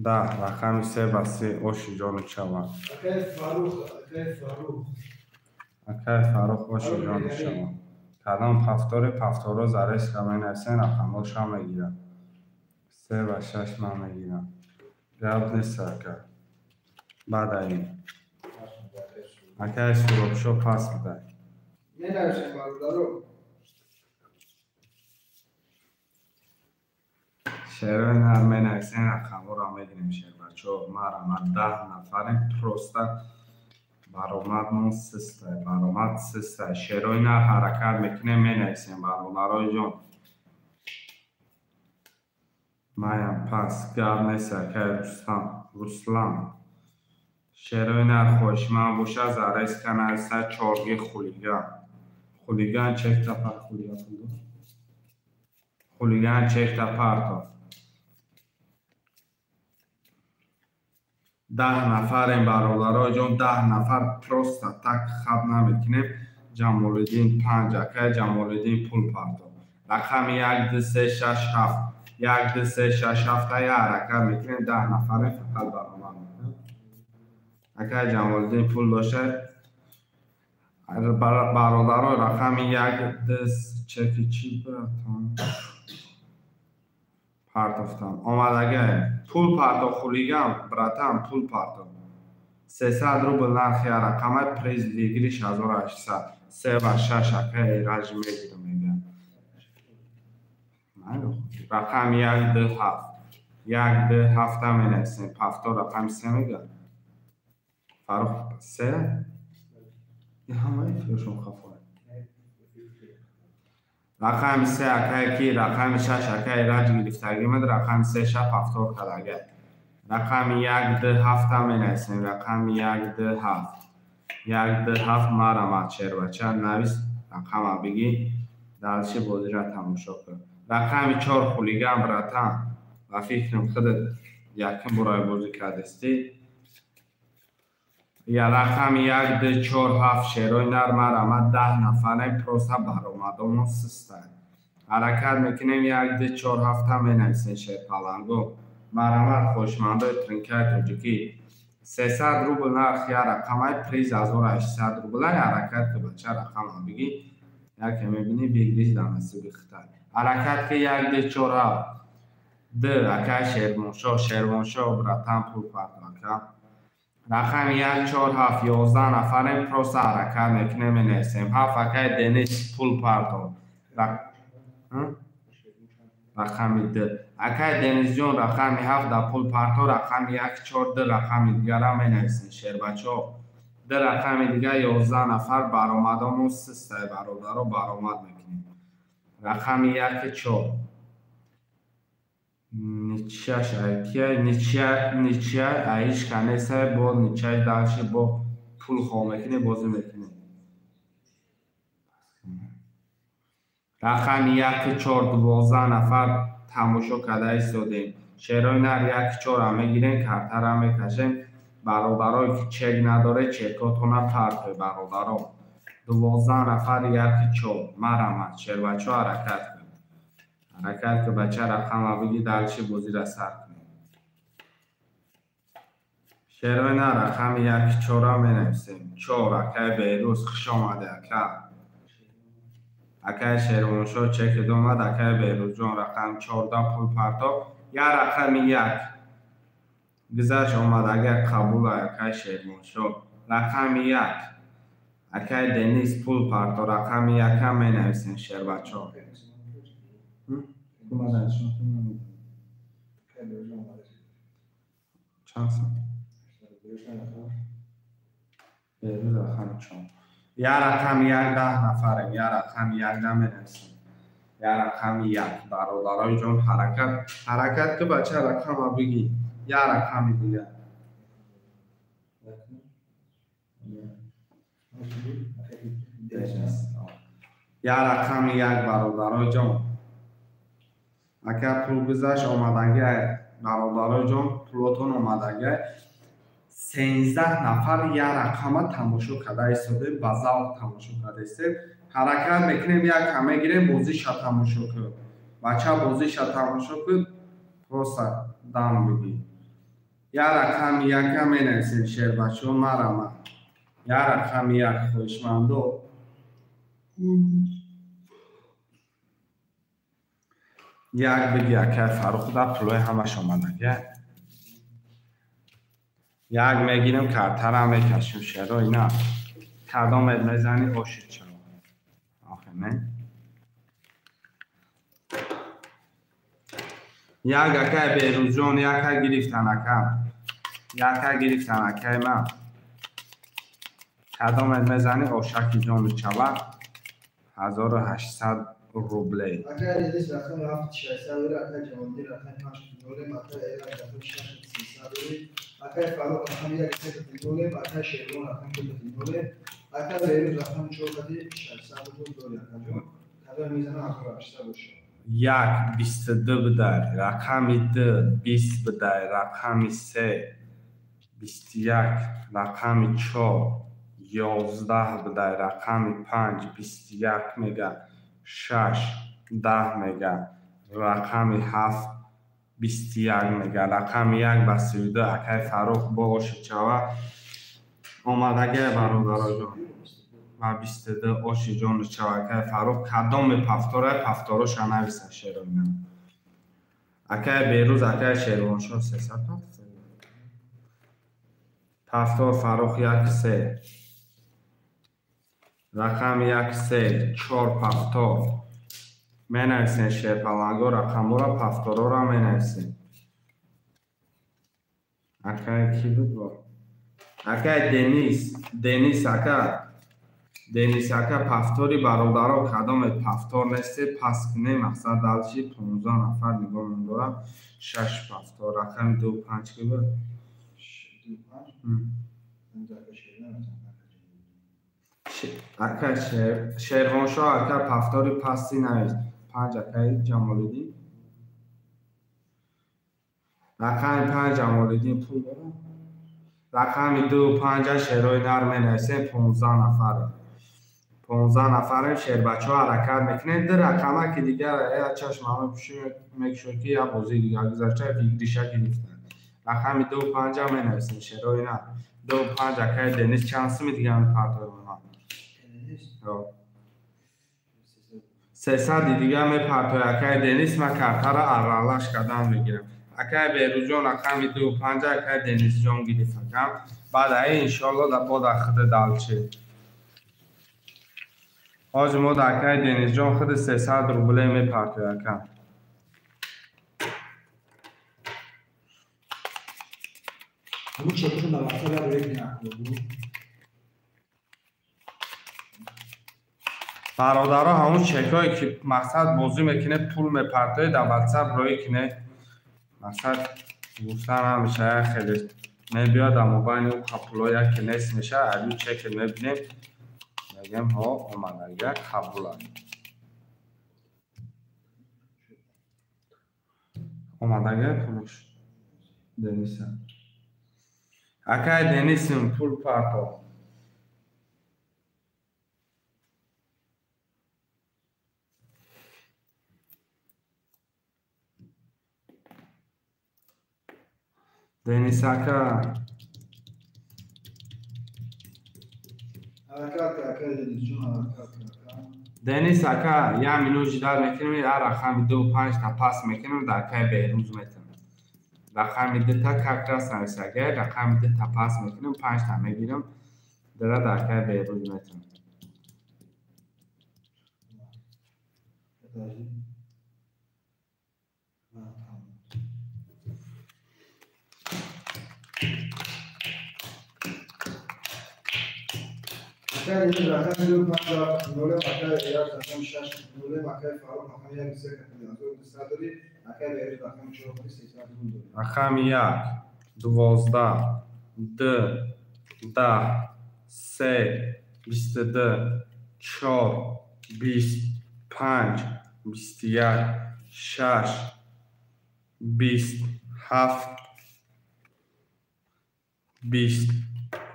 10 رقم 3 و 3 اوشی جان شوا اکای فاروق اکای فاروق اوشی جان شوا کدام پفتور زرش کمین هستن رقم هاش هم میگیرم 3 و 6 من میگیرم گرد نیست اکای بعد این اکای سروب شو پس بده ننوشم برادرو. شعرهای نرمه نکسین رقم ها را میگیریم شعر بچه ها مرمت 10 نفریم پروسته برامد من سسته شعرهای نر حرکت میکنیم می نکسیم برادرای جان مایم پس گرد نیسته که رسلان شعرهای نر خوشمن بوشه زرس کنه سه چارگی خولیگان چک تا پر خولیگان چک تا پرتا 10 نفریم برادرای جان 10 نفر پروسته تک خب نمیکنیم جمالدین 5 اکای جمالدین پول پرتا رقم 1 2 3 6 7 1 2 3 6 7 یا حرکت میکنیم 10 نفریم فقط برآمد میکنیم اکای جمالدین پول داشته برادرای رقم 1 2 چکی چی براتون پرتافتم آمدگه پول پرتا خولیگم براتم پول پرتا 300 روبل نرخی رقم پریز ویگریش 1800 3 و 6 اکای رج میگیرم میگم رقم 1 2 7 1 2 7 می نویسیم پفتار رقم 3 میگم فاروق 3 این همه فیوشون خفای رقم 3 اکای کی رقم 6 اکای رج گرفتگی مد رقم 3 شب پفتار کدگه رقم 1 2 7 می نویسیم رقم 1 2 7 1 2 7 مرمت شعر بچه نویس رقم بگی درچه بازی را تماشا کن رقم 4 خولیگم براتم و فکرم خودت یکم برای بازی کردستی یا رقم 1 2 4 7 شعرهای نر مرمت 10 نفره پروسه برآمدم سسته حرکت میکنیم 1 2 4 7 می نویسیم شعر پلنگو مرمت خوشمنده ترنکای توجیکی 300 روبل نرخ یا رقم پریز 1800 روبل حرکت که بچه رقم بگی یکی میبینی بگیریش دمسته بخطر حرکت که 1 2 4 7 2 اکای شیروانشا براتن پول پرتاکا رقم 1 4 7 11 نفریم پروسه حرکت میکنه می نویسیم 7 اکای دنیس پول پرتا رقم 2 اکای دنیس جون رقم 7 در پول پرتا رقم 1 4 2 رقم دیگر می نویسیم شیر بچه ها 2 رقم دیگر 11 نفر برآمدم و 3 برادر رو برآمد میکنیم رقم 1 4 نیچهش ایکیه نیچه ایش کنیسه با نیچهش دلشه با پول خواه میکنه بازی میکنه رقم 1 4 12 نفر تماشا کده ایستادیم شعرهای نر 1 4 همه گیرین کرتر همه کشیم برادرای که چک نداره چکاتونه پرته برادرها 12 نفر 1 4 مرمت شعر بچه ها حرکت که بچه رقم بگی دلچه بازی را سر کنیم شعرهای نه رقم 1 4 می نویسیم 4 اکای بیروز خوش آمده اکای شیروانشا چک دومد اکای بیروز جان رقم 14 پول پرتا یا رقم 1 گذشت آمد اگر قبول اکای شیروانشا رقم 1 اکای دنیس پول پرتا رقم 1 هم می نویسیم شعر بچه ها چند سال؟ بیروز رقم 4 یا رقم 1 10 نفریم یا رقم 1 10 می نویسیم یا رقم یک برادرای جان حرکت که بچه رقم بگی یا رقم دیگه یا رقم یک برادرای جان اگر پول گذاشت آمدگه برادرای جان پولتون آمدگه 13 نفر یک رقم تماشا کرده ایستاده به ذوق تماشا کرده ایستید حرکت میکنیم یک کمه گیریم بازیش تماشا کرد بچه بازیش تماشا کرد پروسا دام بگی یک رقم یک کمه نویسید شعر بچه مرا یک رقم یک خوشمندو یک بگی اکر فروخ در پلوی همش آمدگه یک میگیرم کارتر هم میکشم شعر اینا کدام میزنی آشید شد آخه نه یک اکر بیروز جان یک اکر گرفتن اکر یک اکر گرفتن اکر من کدام میزنی آشکی جان چوه 1800 روبلی اگر یدیش رقم رفت 600 دوره اگر جوانی رقم 5 دوره مطلب رقم 600 دوره اگر فاروق رقم 1 دوره مطلب شیرون رقم 2 دوره اگر بیروز رقم 600 دوره اگر میزنه آخر 800 باشه یک 22 بده رقم 2 20 بده رقم 3 21 رقم 4 11 بده رقم 5 21 میگه 6 10 میگه رقم 7 21 میگه رقم 1 به 32 اکای فروخ باشه چوا آمدگه برادرای جان و 22 آشی جان چوا اکای فروخ کدام پفتاراش نویسه شعر اینا اکای بیروز اکای شیروانشاه 300 پفتار فروخ 1 3 رقم 1 3 4 پفتار می نویسین شعر پلنگا رقم را پفتارا را می نویسین اکای کی بود با اکای دنیس اکا پفتاری برادرها کدام پفتار نیسته پس کنه مقصد دلشی 15 نفر نگاه من دارم 6 پفتار رقم 2 5 که بود 2 5 اکا شیروانشاه اکا پفتاری پستی نویست 5 اکای جمالدین رقم 5 جمالدین پول دارم رقم 2 5 شعرهای نرم نویسه 15 نفر 15 نفر شعر بچه ها حرکت میکنه در رقمه که دیگر چشم همه میکشون که یا بازی دیگر گذاشته ویگریشه گرفتن رقم 2 5 می نویسین شعرهای نه 2 5 اکای دنیس چند سمی دیگه همه پرتای اونها 300 دیگه می پرتای اکای دنیس من کارتر ارالش کدام میگیرم اکای بیروز جان رقم 2 5 اکای دنیس جان گرفتم بعد ای انشالله در بعد خود دالچه آج ما در اکای دنیس جان خود 300 روبله می پرتای اکا همون چکشون در وقتا رو یک نکنه برادرها همون چکایی که مقصد بازی میکنه پول میپرتای در واتساپ روی کنه مقصد گفتن همیشه خیلی میبیاد اما بین اون قبولایی که نیست میشه علی چک میبینیم میگم ها اومدگه قبولایی اومدگه پولش دنیسه اکای دنیسیم پول پرتا دنیس اکا دنیس اکا یا منو جدال میکنیم یا رقم 2 5 تا پاس میکنیم در اکای بیروز میتونیم رقم 2 تا کارترس نویسه اگر رقم 2 تا پاس میکنیم 5 تا میگیریم در اکای بیروز میتونیم اگر این رقم دو پنج نوله مکه یک رقم شش نوله مکه فارو رقم یک سه کتلی آزور دسته داری مکه بیرون رقم چهار کنی 300 داری رقم 1 12 2 10 3 22 4 20 5 21 6 20 7 20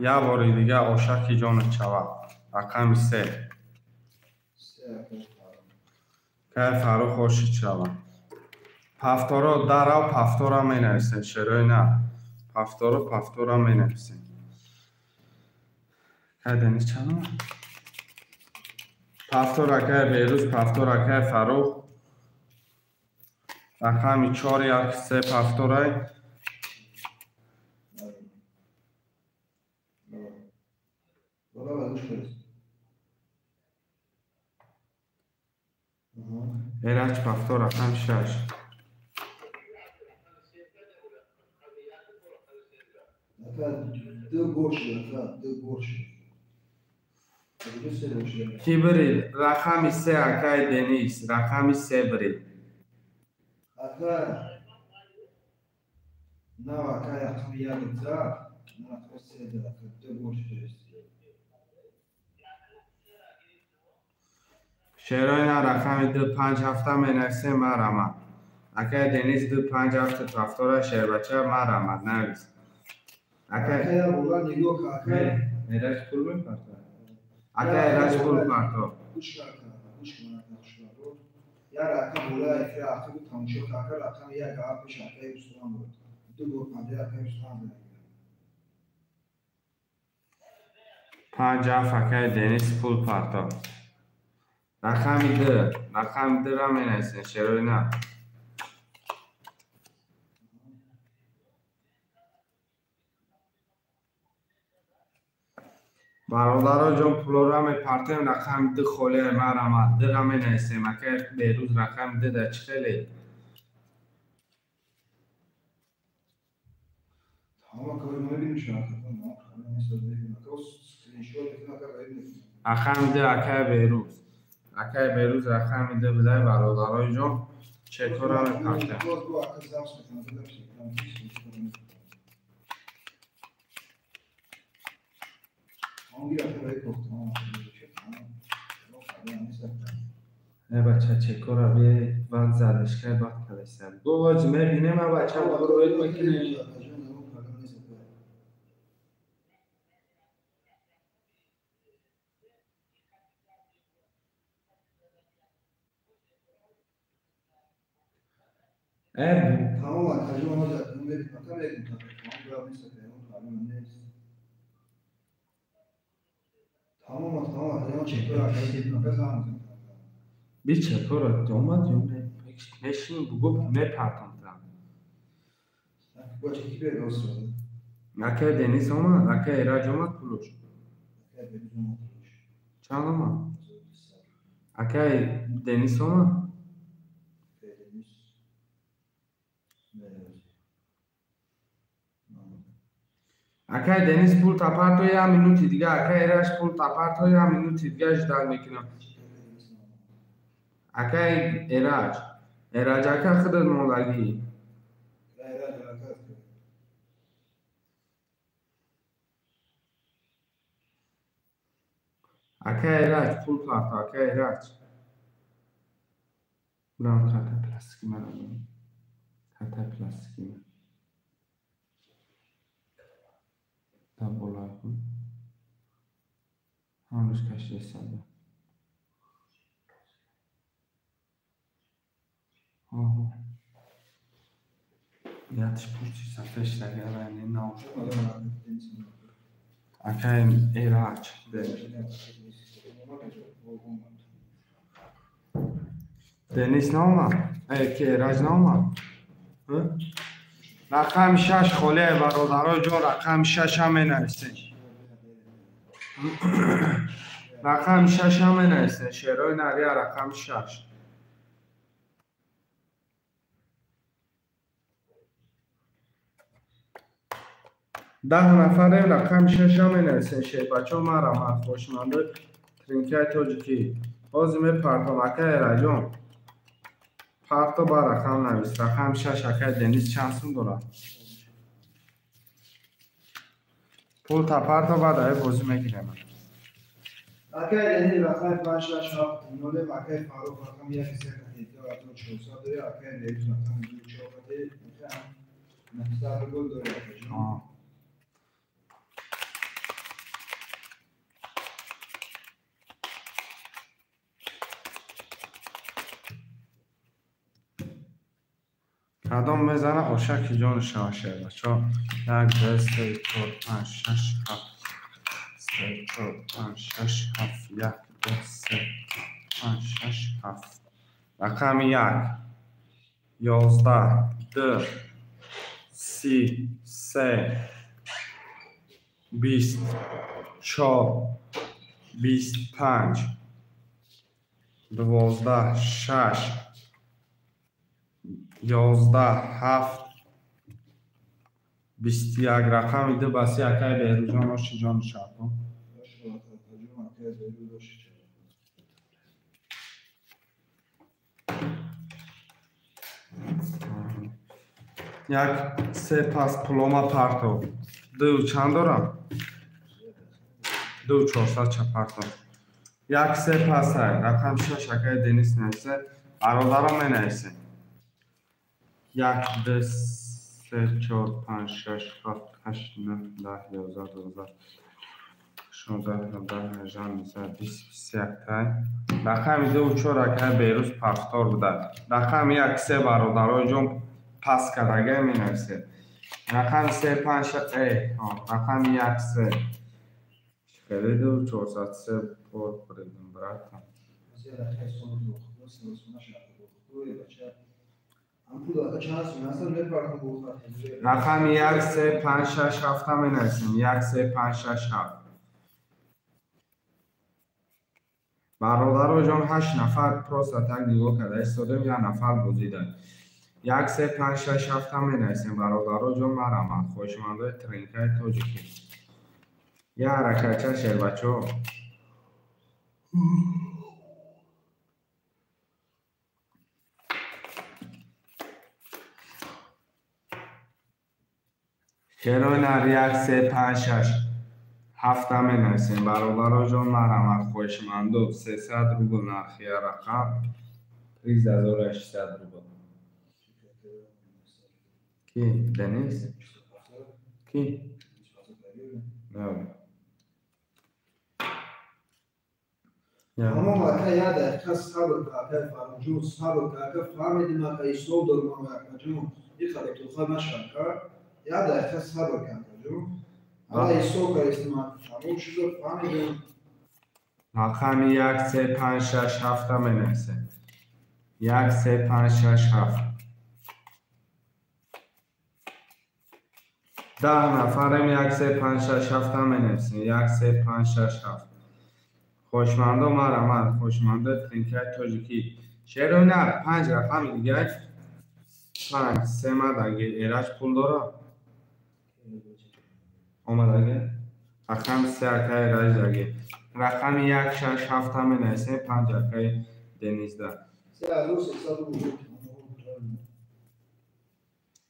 یا باری دیگه آشکی جان چوا رقم 3 که فرو خوشی چوا پفتارا در و پفتارا می نویسن شروع نه پفتارا می نویسن که دنیز چند پفتارا که بیروز پفتارا که فرو رقم 4 1 3 پفتارای بابا بگوش کنید ایرج پفتار رقم 6 دو گوش دو گوش کی برید رقم 3 اکای دنیس رقم 3 برید اکا نه اکا رقم یک تا نه اکا سه دو گوش برست شیرای نه رقم 2 5 هفته می نویسه مرمد اکای دنیس 2 5 هفته پفتار شیر بچه مرمد نویس اکا بولا نگو که اکا ایرج پول بپرتا اکای ایرج پول پرتا گوش کن یا رقم بولا افری اکا بود تماشا که اکا رقم یک آبش اکای بستان بود دو گوش پنده اکای بستان بود 5 هفته اکای دنیس پول پرتا رقم 2 را می نویسه شیرای نه برادرها جان پولو را می پرتیم رقم 2 خوله مرمد 2 را می نویسیم اکای بیروز رقم 2 در چه خیلی تمام کاری نمی‌بینی شما ما نمی‌سازیم اکا اسکرین‌شات کنه اکا ببینید رقم 2 اکای بیروز رقم 2 بده برادرهای جان چک را می پرتیم نه بچه چک را به وقت زدش که وقت کلیستم گو واجی میبینه ما بچه ما روید بکنه تمام ترجمه ما در کنم برید مکان یک مطابق نیست که اون معلوم نیست تمام ترجمه چک را کنید مکان زمان بی چک را دومد یا نشین بگو میپرتم با چکی به راست شد اکای دنیس آمد اکای ایراج آمد پولوش چند آمد اکای دنیس آمد اکای دنیس پول تپرت و یه منوتی دیگه اکای ایراج پول تپرت و یه منوتی دیگه اجدال میکنم اکای ایراج اکای خودت مولگی اکای ایراج پول پرت اکای ایراج برام کارت پلاستیکی من کارت پلاستیکی من تا بالا کن همونش کشی سنده یادش پوچی صفحش لگه رنی نام اکای ایراج دنیس نامد که ایراج نامد رقم 6 خوله برادرای جان رقم 6 هم نویسین رقم 6 هم نویسین شعرهای نری رقم 6 تمام 10 نفره رقم 6 می‌نویسین. بچه‌ها مرحمت خوشمند ترینکای تاجیکی آزم پرتو مکه راجون پرتو با رقم نویس. رقم 6 اکای دنیز چند سوم داره؟ پول تا پرتو بعد ای بازی میگیرم. اکای دنیز رقم 567 نوله اکای فاروق رقم 1382 داره. اکای لیوز رقم 24 داره. نفسار گل داره. کدام میزنه خوشک جان شاشه بچه 1 2 3 4 5 6 7 3 4 5 6 7 1 2 3 5 6 7 رقم 1 11 2 30 3 20 4 25 12 6 11 7 21 رقم ایده بسی اکای بهروجان آشی جان شاپو یک سه پاس پلوما پارتو دو چند دارم؟ دو 400 چه پارتو یک سه پاس های رقم 6 اکای دنیس نویسه برادرم می نویسه 1 2 3 4 5 6 7 8 9 10 11 12 16 17 18 19 20 21 تای رقم 2 و 4 اکای بیروز پافتار بوده رقم 1 3 برادرای جون پاس کردگه می نویسه رقم 3 5 رقم 1 3 خیلی دو 403 پر پردیم براتم رقم 1 3 5 6 7 می نویسیم 1 3 5 6 7 برادر جان 8 نفر پروستاتک دیگو کرده استودیم یا نفر بوزیدن 1 3 5 6 7 می نویسیم برادر جان مرحمت خوشمنده ترینکای تاجیکی یا حرکت چه شیر بچه ها شیروی نر 1 3 5 6 7 می نویسیم برادر جان مرحمت خوشمنده 300 روبل نرخی رقم 13800 روبل کی؟ دنیز؟ کی؟ نه Ama makaya da kas sabır kaka farucu sabır kaka famedi makayı sol durma makacı yıkadı tuha maşaka ya da kas sabır kakacı ama iso karistima farucu şu famedi رقم 1 3 5 6 7 می نویسیم 1 3 5 6 7 10 نفرم 1 3 5 6 7 می نویسیم 1 3 5 6 7 خوشمنده و مرحمت خوشمنده ترینکای تاجیکی شیروی نر 5 رقم دیگه 5 3 مدگه ایرش پول داره آمدگه رقم 3 اکای ایرش دگه رقم 1 6 7 می نویسیم 5 اکای دنیزده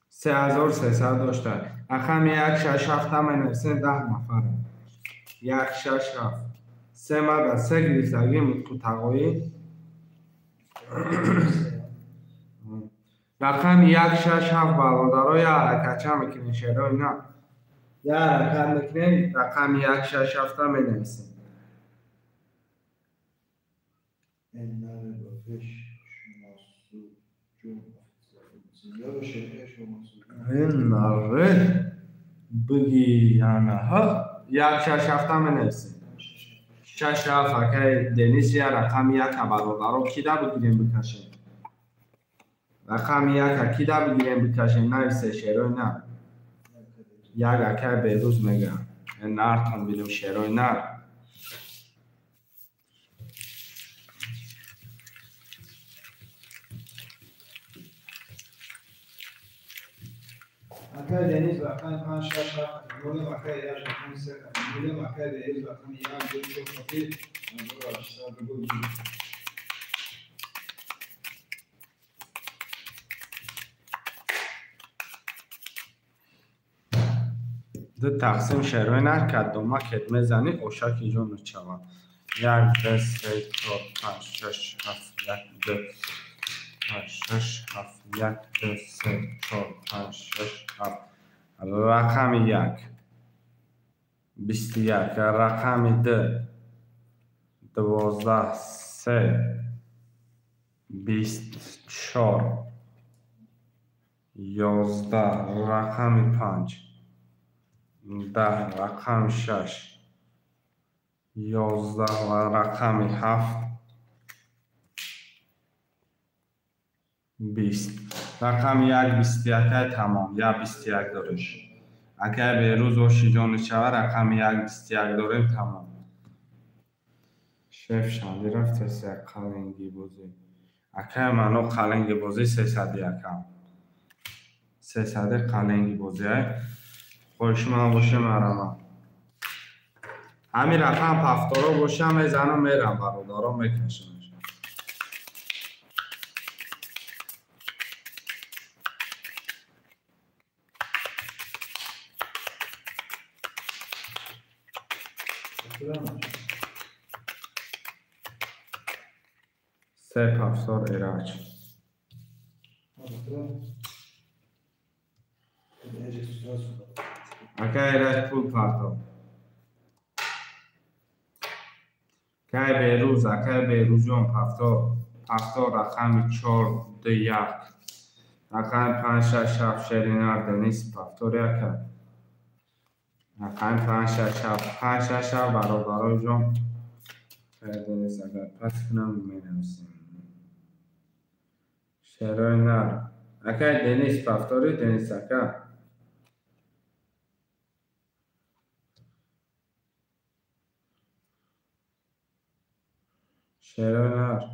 3300 داشته رقم 1 6 7 می نویسیم 10 نفر 1 6 7 3 مده 3 گریزدگی تو تقوی رقم 1 6 7 برادرای حرکت چه میکنین شیروی نه یا حرکت میکنین رقم 1 6 7 می نویسیم این نره بگی یعنی ها 1 6 7 می نویسیم 6 7 اکای دنیس یا رقم 1 برادرها کی دا بگیریم بکشیم رقم 1 کی دا بگیریم بکشیم نویسه شیروی نه 1 اکای بیروز میگم این نرتون بیدیم شیروی نه اگر دنیز رقم 5 6 7 نول مکه یا رقم 3 نول مکه دنیز رقم 1 2 3 4 5 6 7 ده تقسیم شروع نکرد دوما کدمه زنی اوشاکی جون چوان 1 2 3 4 5 6 7 1 2 5 6 7 1 2 3 4 5 6 7 رقم 1 21 رقم 2 12 3 24 11 رقم 5 10 رقم 6 11 و رقم 7 20 رقم 1 21 تمام یا 21 داریم اگر به روز و شیجان شوه رقم 1 21 داریم تمام شف شاندی رفت سه قلنگی بازی اگر منو قلنگی بازی 301 هم 300 قلنگی بازی های خوشمان باشه مرمان همین رقم پفتارا باشه میزنم میرم برادارا میکشم سه پفتار ایراج اکا ایراج پول پرتو که بیروز اکا بیروزیون پفتار رقم 4 2 1 رقم 5 6 7 شرینار دنیس پفتاری اکا رقم 5 6 7 5 6 7 برادرای جون دنیس اگر پس کنم مینویسیم شرینار اکا دنیس پفتاری دنیس اکا شرینار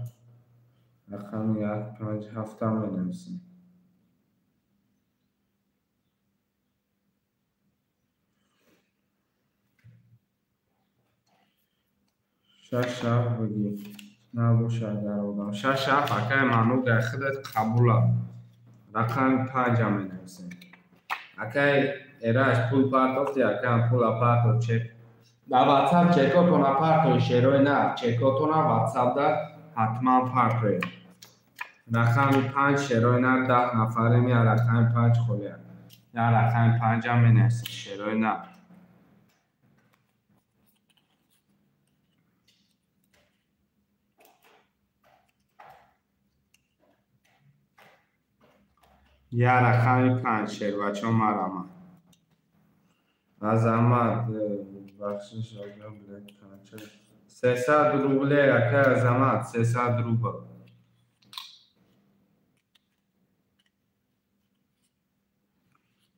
رقم 1 5 7 هم مینویسیم شش هفت بگی نباشه اگر آدم شش هفت اکای منو در خودت قبوله رقم 5 هم مینویسیم اکای ایراج پول پرتافتی اکای پول پرتاف چک در واتساپ چکاتون پرتوی شیروی نه چکاتون واتساپ در حتما پرتوی رقم 5 شیروی نه 10 نفره می رقم 5 خولیه یا رقم 5 هم مینویسیم شیروی نه یا رقم 5 شیر بچه مرمه عظمت بخشش آگه بلک کنچه 300 روبله اکه عظمت 300 روبل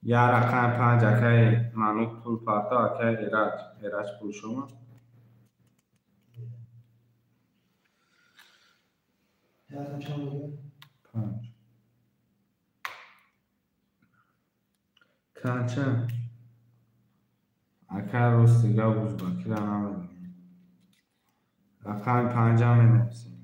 یا رقم 5 اکه منو پول پرتا اکه ایراج پول شما 5 کنچه اکه روستیگه بوزباکی را نمیدونم رقم 5 هم مینویسیم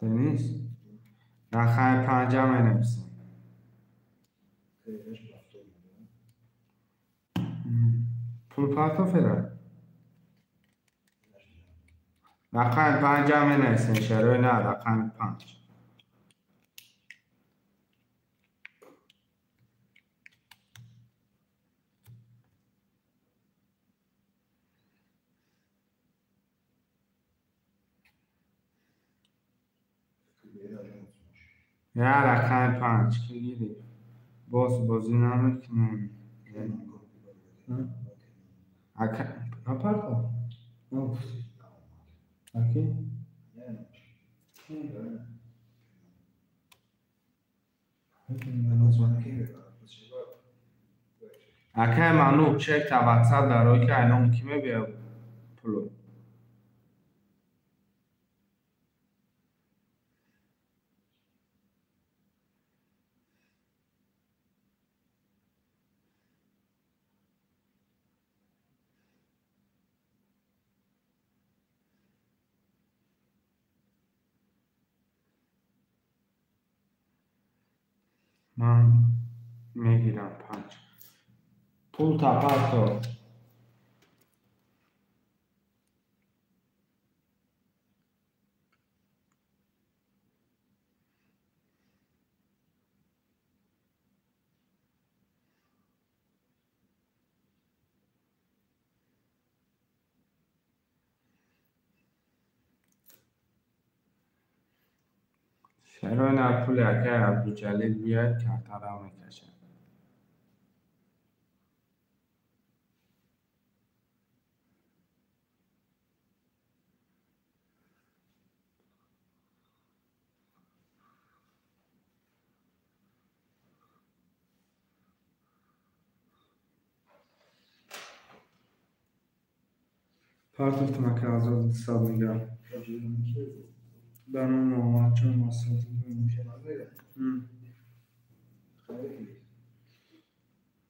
دنیس رقم 5 هم مینویسیم پول پرتاف ایراج رقم 5 هم مینویسیم شروع نه رقم 5 یا رقم 5 که گیری بازی نمیکنم اکه پرتاف Of. Bakayım. Yani. Akay manu çek tabaksal daroy ki aynon kime bir pulu. من میگیرم 5 پول تپرتو شهرهای پول اکه عبدالجلیل بیاید که ترا میکشه پارتو که آزاد حساب میگم بنو محمد چون مسئول میشه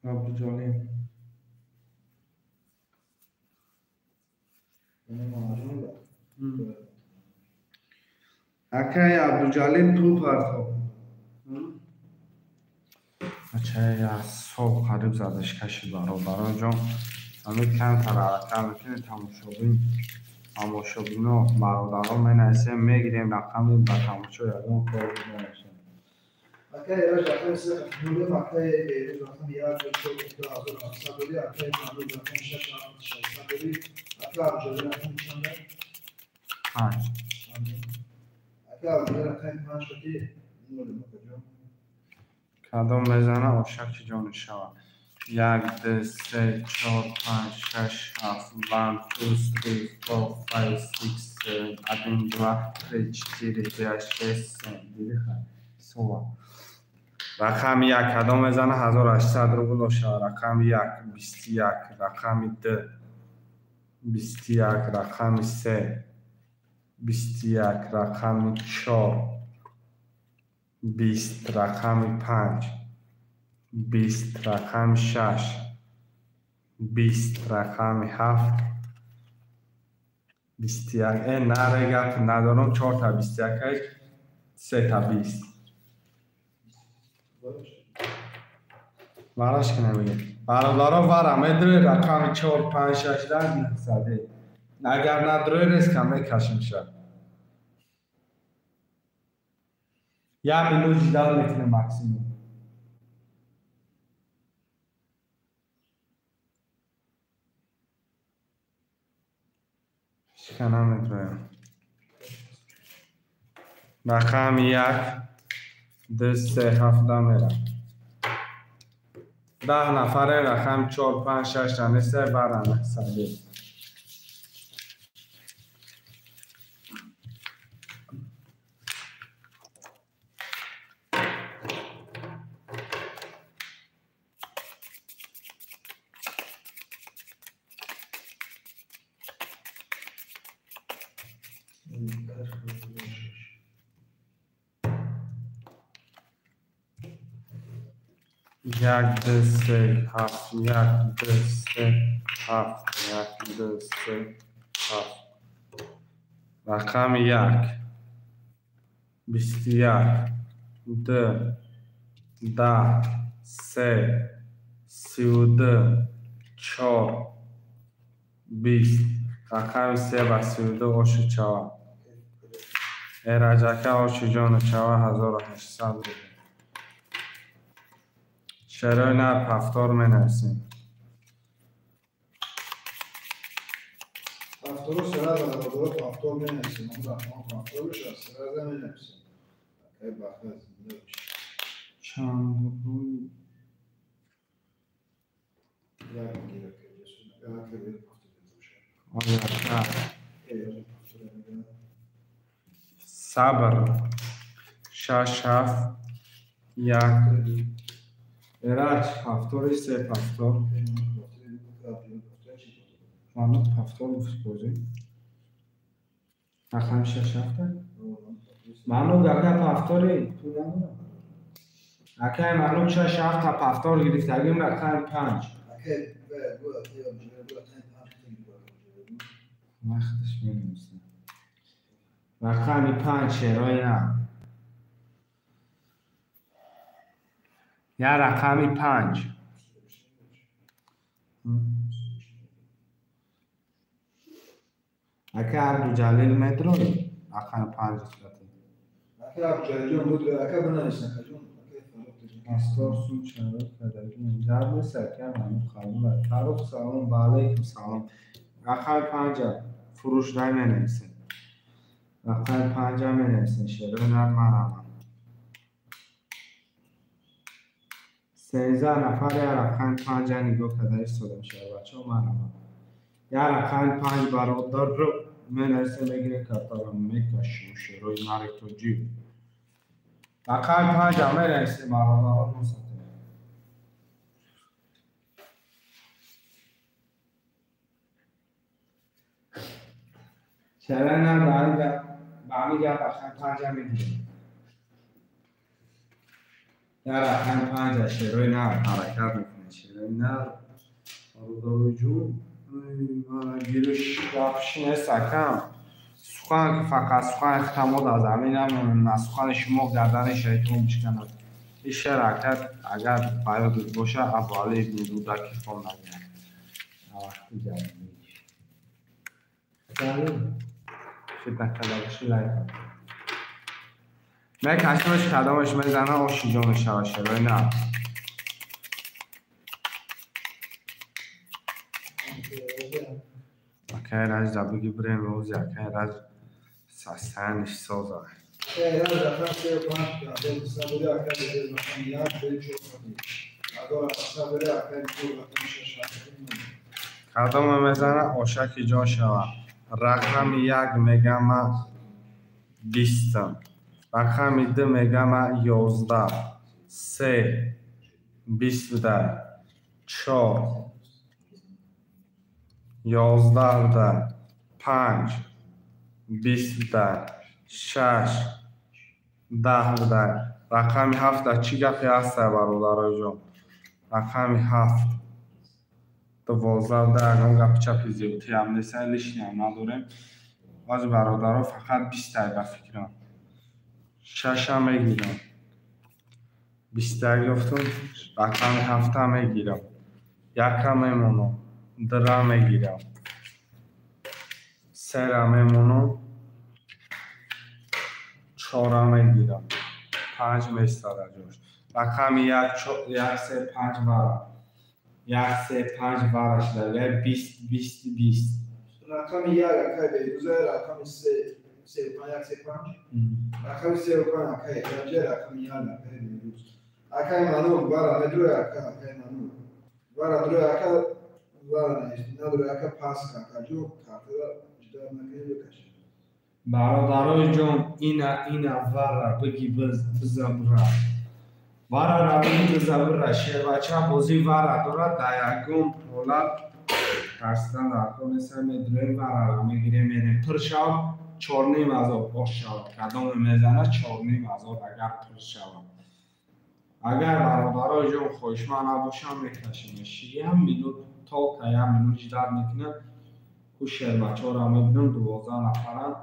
عبدالجلیل اکه عبدالجلیل پول پارتو بچه یا صبح قریب زدش کشی برای جان امید کم ترارکه میکنه تماشابین و برادران من ایسه میگیریم رقمی با تماشا یادم کار بودنشه اکه ایراج اکه سه نوله اکه ایراج رقم یاد بشه که آزاد حساب داری اکه نوله رقم 6 داری اکه عبدالجلیل رقم چنده؟ 5 اکه عبدالجلیل رقم 5 شدی نوله مکجا کدام بزنه آشک جان شود 1 2 3 4 5 6 7 1 2 3 4 5 6 7 1 2 3 4 5 6 7 دیگه خیلی رقم 1 کدام بزنه 1800 روبل باشه رقم 1 21 رقم 2 21 رقم 3 21 رقم 4 20 رقم 5 20 رقم 6 20 رقم 7 21 نه گپ ندارم 4 تا 21 3 تا 20 براش که نمیگه برادرها ورم ادره رقم 4 5 6 در ساده اگر نداره ریسک هم میکشیم شد یا بلو جدال میکنه مکسیموم شکنم ندارم رقم 1 2 3 7 میرم 10 نفره رقم 4 5 6 تا نیسته برم ساده یک دو سه هفت یک دو سه هفت یک دو سه هفت رقم 1 21 2 10 3 32 4 20 رقم 3 و 32 آشو چوا ایراجکه آشو جان چوا 1800 روبل شرای نرپ 70 منرسیم هفتاد سرا داره با هفتاد می‌نویسیم اون رقم هفتاد بشه سرا می‌نویسیم اگه بخیر زنده بشه چند روی یا میگیره که جسون یا که بیر پخته بشه آیا Aka. Sabr. Shashaf. Yak. Eraj. Haftori se haftor. Manu haftor ufskozi. Akam shashafta. Manu gaga haftori. Tu namura. Akay manu shashafta haftor giriftagim rakam 5. وقتش می‌نویسم رقمی 5 شعرهای نه یا رقمی 5 اکه عبدو جلیل مدروی رقم 5 صورتی اکه عبدو جلیل مدروی اکه بنایشن کجون استار سون چرا کدگی در مسکر من خانم فاروق سلام علیکم سلام رقم 5 فروش نمی‌نویسه رقم 5 می‌نویسه شعر نرم 13 نفر یا رقم 5 نگاه کدایش سودم شعر بچه ها من یا رقم 5 برادر رو می‌نویسه میگیره کتارم میکشیم شعرهای نری تو جیب رقم 5 می‌نویسه برادر رو ساته شعر نرم برمیگه رقم 5 می‌گیره یا رقم 5 شعرهای نرم حرکت میکنه شعرهای نرم برادر جون گیرش رفش نیست اکم سخن فقط سخن اختماد از همین هم سخن شما گردن شیطان بشکند این شعر اگر باید باشه اولی ابن دودکی خون نگیرد وقتی جمعی شدت کلابشی لایفم من کشمش کدامش میزنه و شیجان شوه شعرهای نه اکه راج دبوگی بریم روزی اکه راج سستانش سازه راج رقم 35 دل صبری اکه دل مخمیات دل چوبی اگر صبری اکه دل رقم 6 کدام میزنه آشک جا شوه رقم 1 میگم 20 رقم 2 میگم 11 3 20 4 11 5 20 6 10 رقم 7 چی گفتی هست برادرای جان رقم 7 12 اگه گفت چپی زیبتی هم نیست لیشنی هم نداریم از برادرها فقط 20 به فکرم 6 هم میگیرم 20 گفتم رقم 7 هم میگیرم 1 هم میمونم 2 هم میگیرم 3 هم میمونم 4 هم میگیرم 5 میستاده جوش رقم 1 3 5 وارم 1 3 5 وارش داره 20 20 20 رقم 1 اکه بیروزه رقم 3 5 1 5 رقم 3 5 اکه راجع رقم 1 اکه بیروز اکه منو وارا مدرو اکه منو وارا درو اکه وارا ندرو اکه پاس اکه جو کارت جدا نکنه بکشه برادرای جان اینا وارا بگی بزبره وارا را بگی بزبره شعر بچه بازی وارا دارد دایگم رولت ترسیدن در کنه سر مدروی وارا را میگیره میره پر شود 4 نیم هزار باش شود کدام میزنه 4 نیم هزار اگر پر شود اگر برادرای جان خوشمند نباشم میکشیم شیه مینوت تا که 1 مینوت جدر میکنه و شعر بچه ها را میبینم 12 نفرم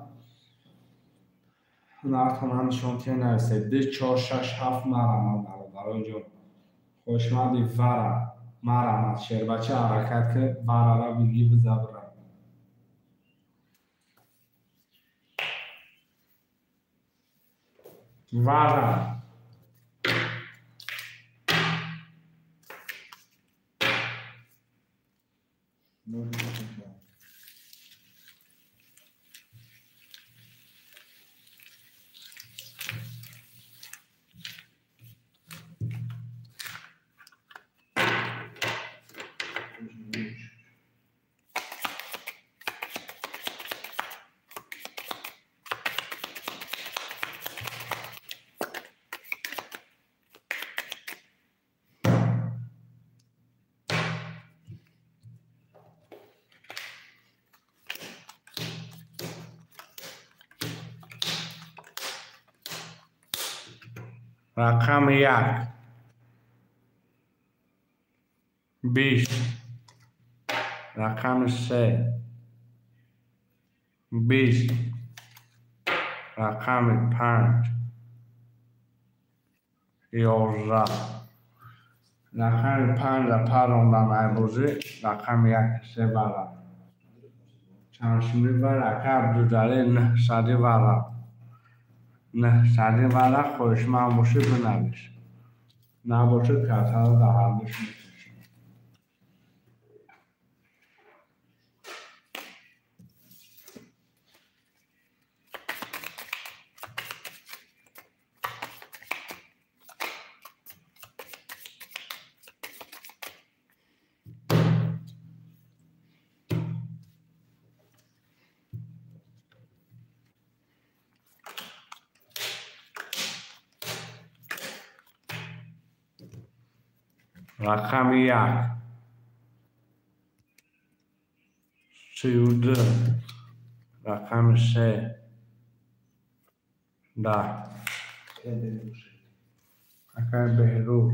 نرتونم شانتیه نرسید 2 4 6 7 مرم برادرای جان خوشمندی وره مرم شعر بچه حرکت که وره را بگی بزبره وره رقم 1 20 رقم 3 20 رقم 5 11 رقم 5 را پروندم امروزی رقم 1 3 برابر چهارشنبه برابر عبدالجلیل 900 برابر 900 برابر خودش من باشه بنویس نباشه کتر رو در حلش میکشم رقم 1 32 رقم 3 10 رقم بهروز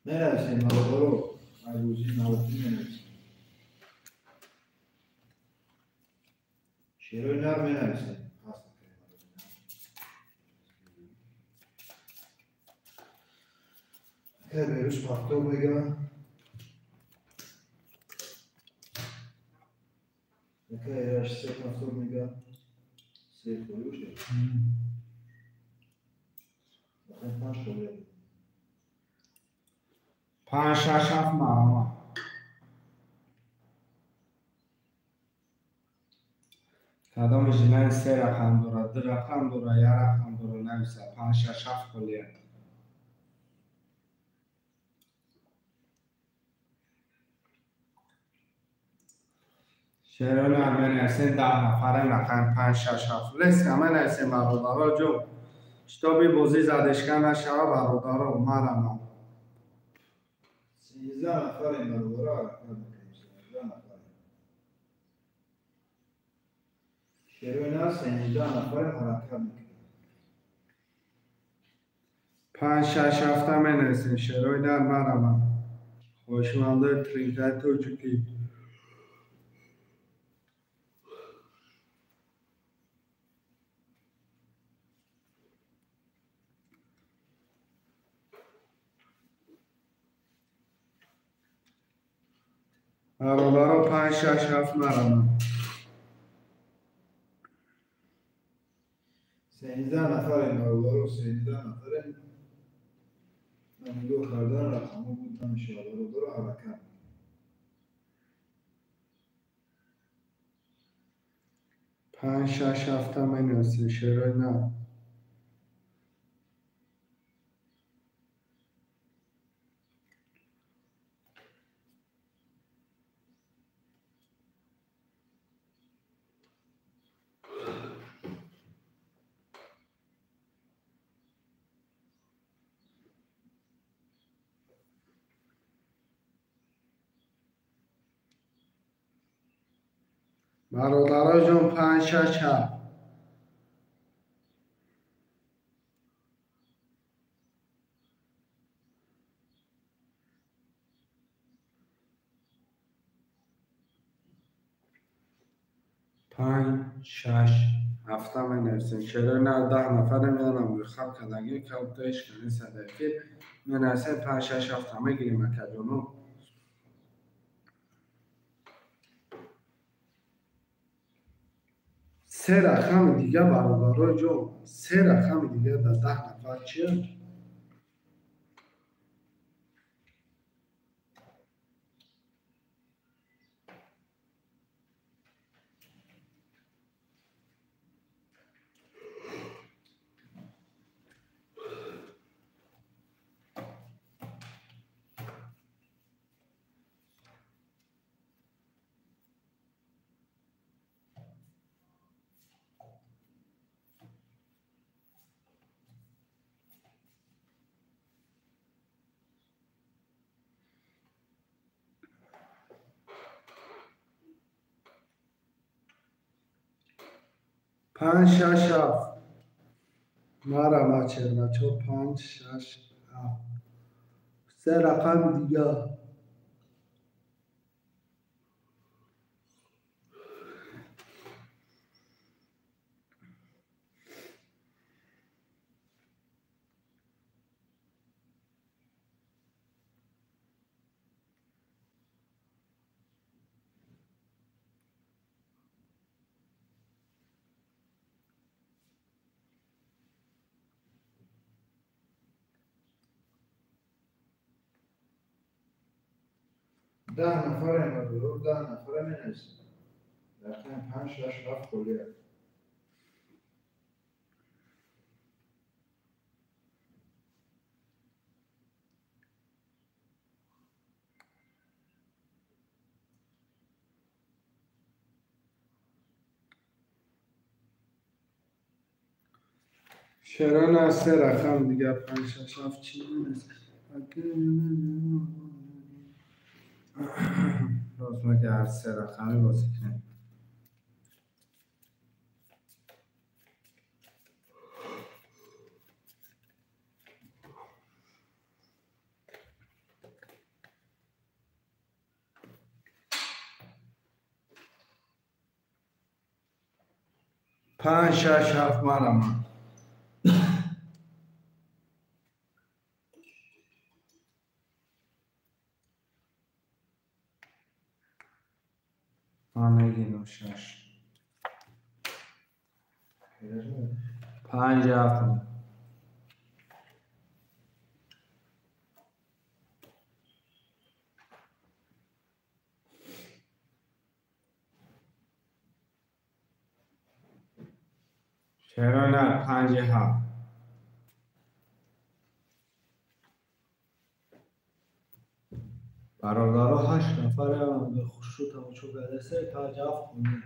ننویسیم مربا رو عروضی نوازی ننویسیم شعرهای نرم ننویسیم که بهروز پاکتو بگم که ایراش 3 پاکتو میگم 3 فروش دارم 5 شده 5 6 7 مرمه کدام جنان 3 رقم داره 2 رقم داره 1 رقم داره نویسه 5 6 7 کلیه شعران هم نویسین 10 نفره رقم 5 6 7 لیست همه نویسین برادرها جو شتابی بازی زدشکن نشوه برادرها مرمه 13 نفر این برادرها رقم میکنیم 13 نفر شعرهای نرم 13 نفر مرکب میکنیم 5 6 7 همه نویسین شعرهای در مرمه خوشمنده ترینکت تو چکی برادرها 5 6 7 مرمه 13 نفر این برادرها 13 نفر من دو کردن رقم ها بود نمیشه برادرها حرکت 5 6 7 همه نویسین شعرهای نه برادرها جون 5 6 7 5 6 7 همه نویسین شعرهای نه 10 نفره میانم روی خط کدنگی کلتش کنی صدقی می نویسین 5 6 7 همه گیریم اکا جونو 3 رقم دیگه برادرها جون 3 رقم دیگه در 10 نفر چیه؟ 5 6 7 مرا بچه 5 6 7 سه رقم دیگه. ده نفر ما درو 10 نفر نمی‌نویسیم. رفتن 5 6 7 کلیه. شران از سه رقم دیگه 5 6 7 چی نیست. راست میگه هر سه رقمی بازی کنیم. پنج شش هفت مرم همگی شش 5 7 چرا نه 5 7 برادرها 8 نفر هم به خشوع تماشا برسه 5 7 خونه.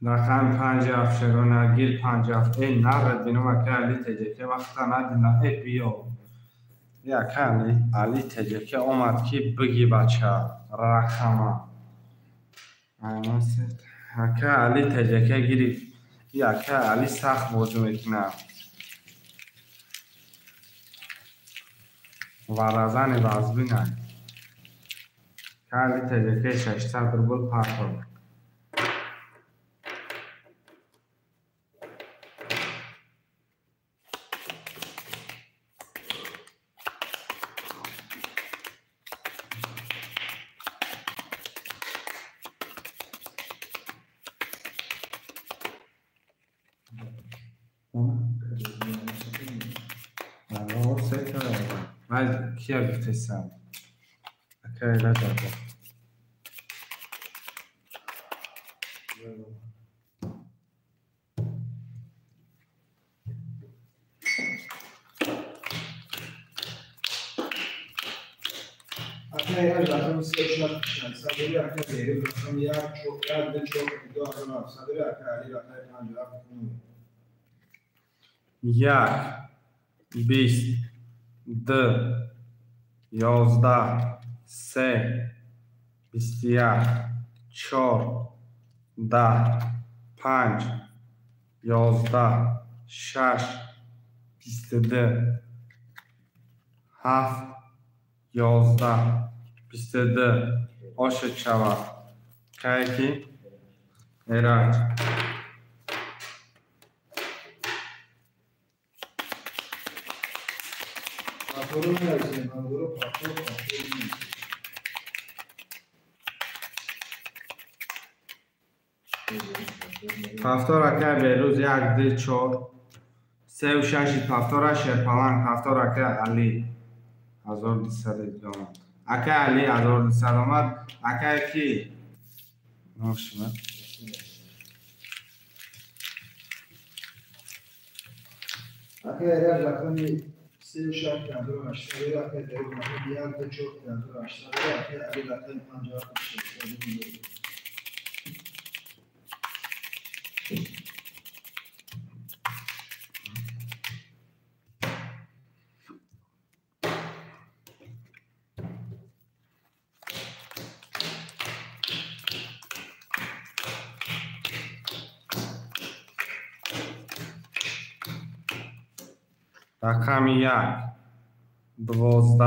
رقم 5 7 شروع نگیر 5 7 ای نرد اینو مکه علی تجکه وقتا ندینا ای بیو یا کلی علی تجکه اومد که بگی بچه رقم ایناست که علی تجکه گیری یا که علی سخت بازو میکنم ورزن بازبی نه که علی تجکه 600 روبل پرتون Mas que é que sabe? Aquela da Até رقم 3 6 میشن. صدری رقم غیر رقم 1 4 4 2 آدم صدری رقم علی رقم 57 خونه. 1 20 2 11 3 21 4 10 5 11 6 22 7 11 22 آشد شود که کی؟ ایران پاپورو نمی‌نویسیم. پاپورو پاپورو هفت‌ها که بهروز 1 2 4 3 و 6 هفت‌ها شرپلنگ هفت‌ها که علی 1200 آمد اکه علی 1200 آمد اکه کی نوشمه Aka eğer rakamı size şart yandır aşağıya aka değer rakam diğer de çok yandır aşağıya aka ali rakam ancak bir şey. رقم 1 12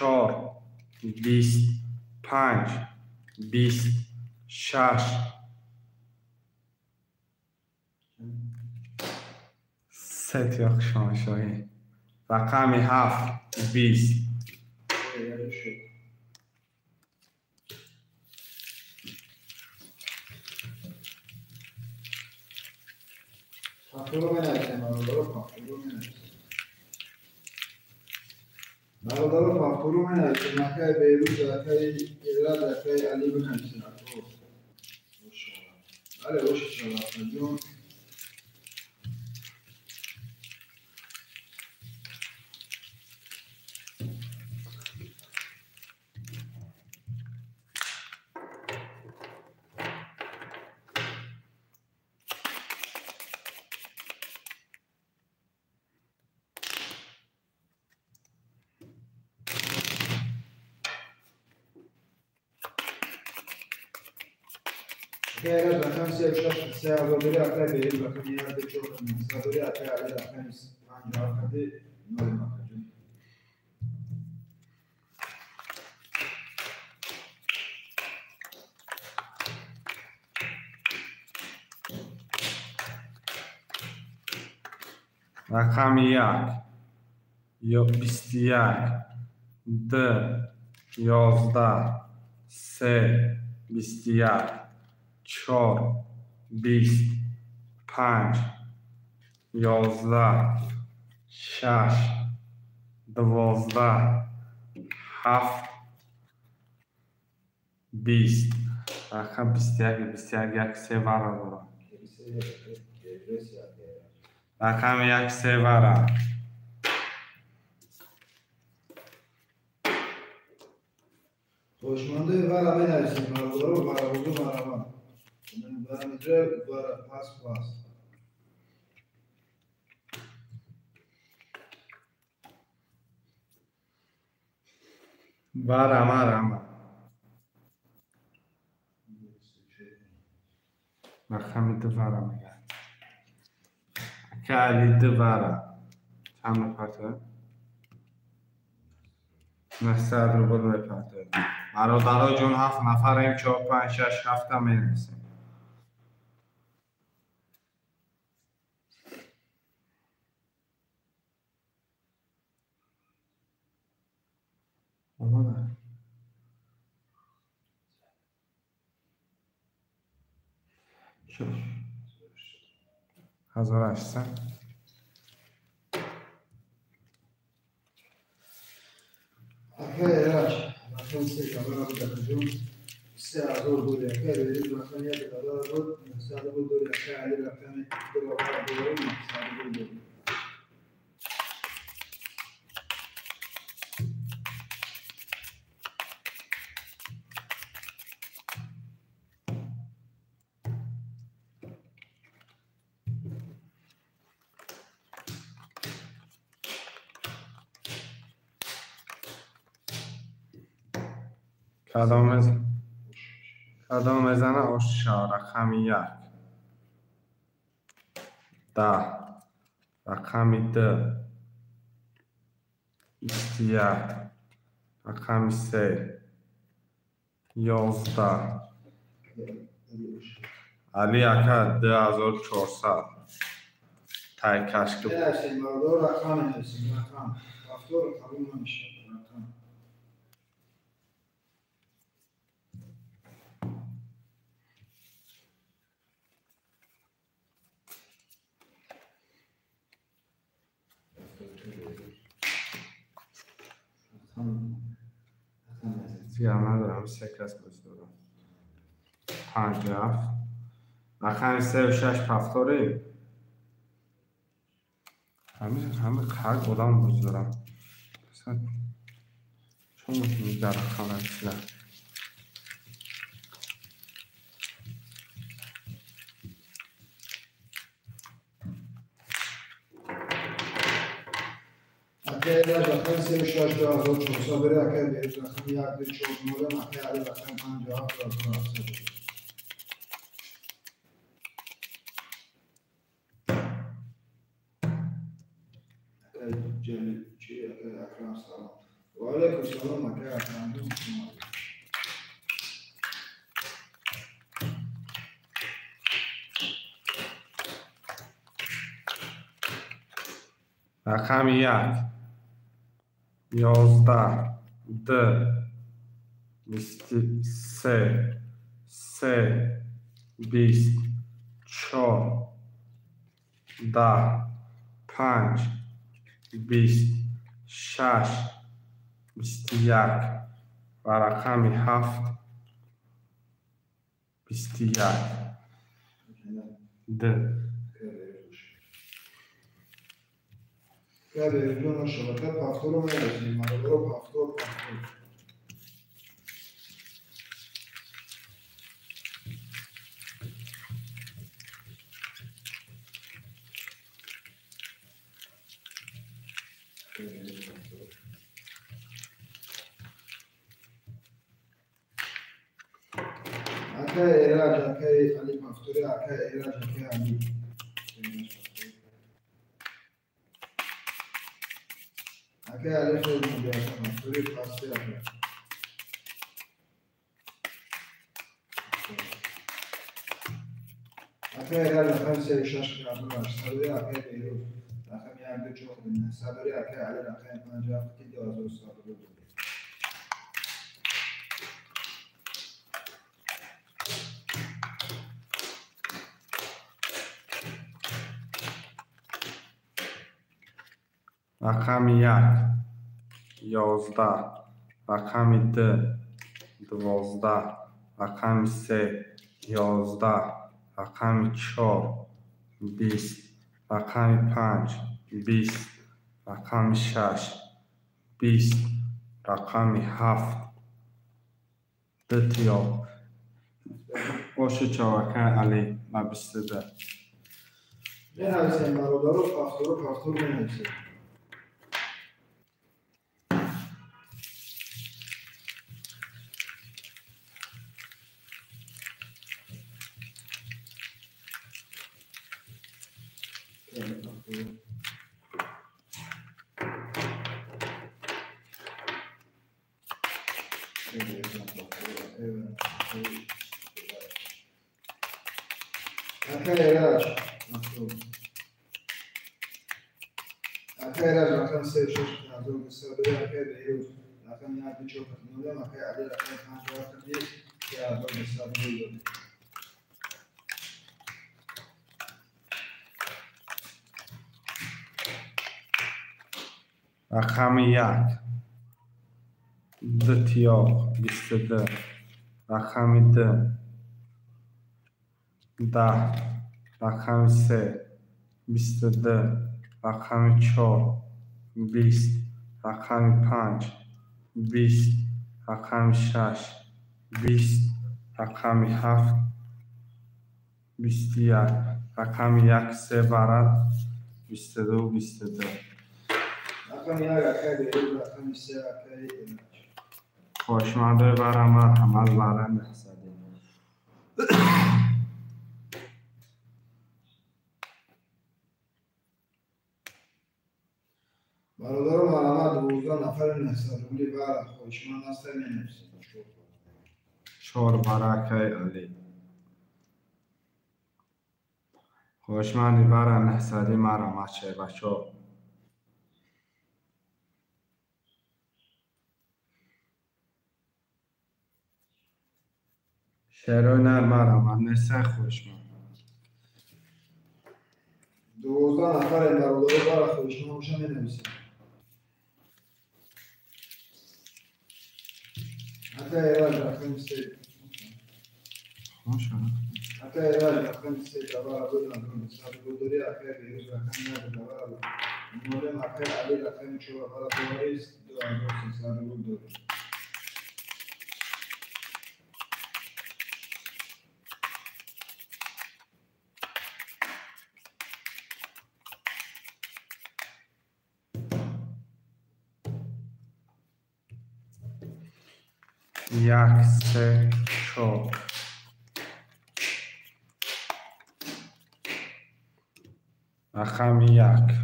10 3 24 25 26 ست yaxşı şahin. رقم 7 20 Faktörü menajeri mağazaları faktörü menajeri. Mağazaları faktörü menajeri. Nakay Beyrut, Nakay İrad, Nakay Ali menajeri. Hadi hoş inşallah. Eğer rakam sevşak seyahatleri akla verir rakam yerde çok sabırı akla alır rakam ancak akadı normal akacı. رقم 1 21 2 11 3 21 4 25 11 6 12 7 20 رقم 21 21 سه برابر رقم 1 سه برابر Hoşmandı var ama enerjisi var doğru var oldu var ama. Bunun parametre var pas. برم رقم 2 برم که علی 2 برم چند نفر نستر رو بود بپرده برادرها جون 7 نفریم 4 5 6 7 هم میرسیم اومدن شو 1800 Akla rakam se kamera bu takacağım. Se azor bu akla verir rakam ya kadar azor mesela bu doğru akla alır rakam bu var doğru mesela bu doğru. کدام میزنه آشا رقم 1 10 رقم 2 21 رقم 3 11 علی اکا 2400 تای کشک Enerjisi var doğru rakam enerjisi rakam. Faktör kabul olmuş rakam. زیاد ندارم 3 کس بزدارم 57 رقم 3 و 6 پفتاری همه خرق بودم بزرم چون میتونی در رقم هستیدم اگر رقم 364,400 بره اگر بیرون رقم 1,400 اگر علی رقم 57,700 چی اکرم سلام و علیکم سلام اگر اکرم رقم 1 11 2 23 3 20 4 10 5 20 6 21 و رقم 7 21 ده که بیرون شبکه پفتور رو میرسیم مدار رو پفتور اکه ایراج اکه علی پفتوری اکه ایراج اکه علی اکه علی خیلی مجاز پفتوری پاستی اکه اکه ایراج رقم 36 کرده صدوری اکه بیرون رقم 1,2 صدوری اکه علی رقم 50 که 12 صدوری رقم 1 11 رقم 2 12 رقم 3 11 رقم 4 20 رقم 5 20 رقم 6 20 رقم 7 دتیا باشه چاوکه علی و 22 می‌نویسیم برادر رو پفتور می‌نویسیم اکه ایراج رقم 36 کرده صدوری اکه بیرون رقم 1,2 اکه علی رقم 50 که 12 صدوری رقم 1 دتیا 22 رقم 2 10 رقم 3 22 رقم 4 20 رقم 5 20 رقم 6 20 رقم 7 21 رقم 1 3 برد 22 22 رقم 1 اکه بیرون رقم 3 اکه ایراج خوشمنده برم عمل برم نحسدیم برادر مرحمت 12 نفر نحسدولی بر خوشمند هست می‌نویسیم 4 برکه علی خوشمندی برم نحسدی مرم چه بچه شروع نر مرم نسه خوشمند 12 نفر برادر بر خوشمند باشه می‌نویسیم اکه ایراج رقم 3 اگر ایراد رقم سه دبار بود نمی‌دونم سال بوداری اگر بیروز رقم نه دبار بود نورم اگر علی رقم چهار دبار است 2300 بوداری یک سه چهار رقم یک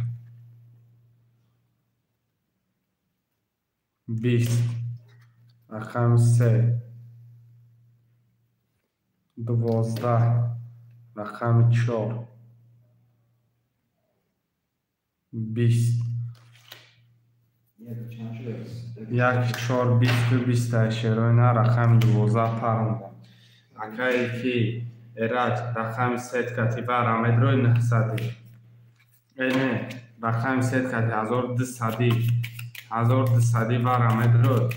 20 رقم سه 12 رقم چهار 20 یک چهار 20 و 20 شیرونه رقم 12 پروندم اکایی که ایراد رقم سه کتیبه رامدروی 900 اینه رقم سه کتی 1200 و رامدروی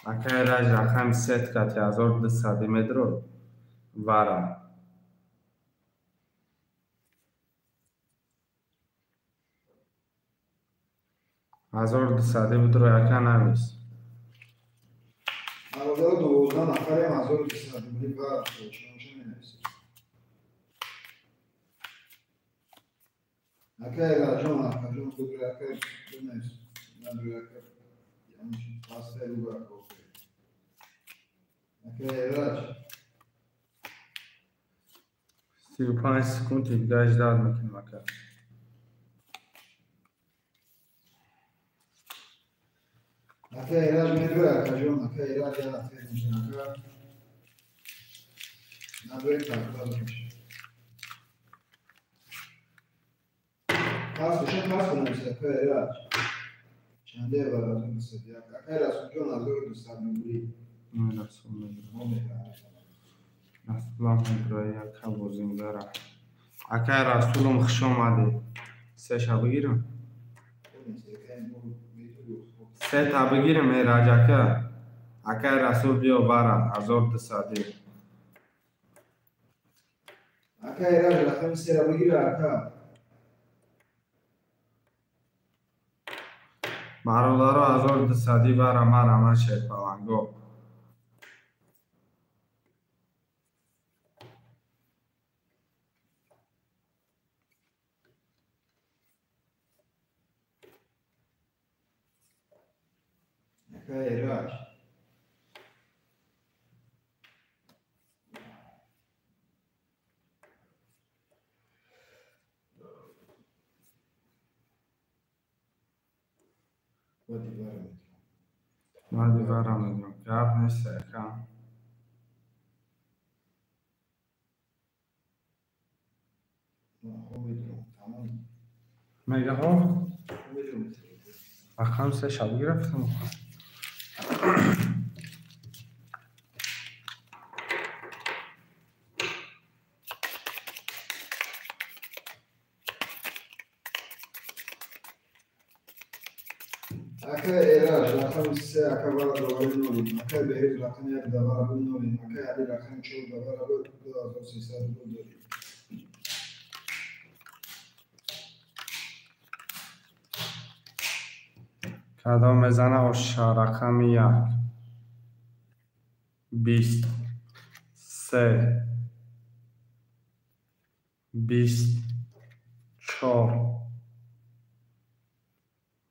اکایی ایراد رقم سه کتی 1200 مدروی وارم 1200 بود رو یکا نمیست برادر 12 نفریم 1200 بودی و شماشه نمیست اگر راجون خود رو اگر نمیست نداره اگر یعنی پاسته رو برد اگر راج 35 سکوند دیگه اجداد میکنم اکا اگر ایراد میدوه اگر جون اگر ایراد یا نفید میشه اگر ندوه کارتال میشه پاس بشه پاس بنویسه اگر ایراد چنده براتون میسید اگر رسول جون از دور دوستان میبوری رسول مدروی یکا بازیم داره اکا رسولم خوش آمده سه شا بگیرم سه تا بگیرم ایراج اکا رسول بیا بارم 1200 اگر ایراد رقم سه را بگیره اگر برادر 1200 بارم من شد پوانگو اگر ایراد و دیوار میتونم ما دیوارم میدونم گرد نیست اکا خوب میدونم تمام میگه ها خوب میدونم رقم سه شا بگرفتم اگر ایراد رقم سه اگر بالا دوباره نولیم اگر بهیز رقم یک دوباره بود نولیم اگر علی رقم چهار دوباره بود 2300 بود داریم کدام میزنه و رقم یک 20 سه 20 چهار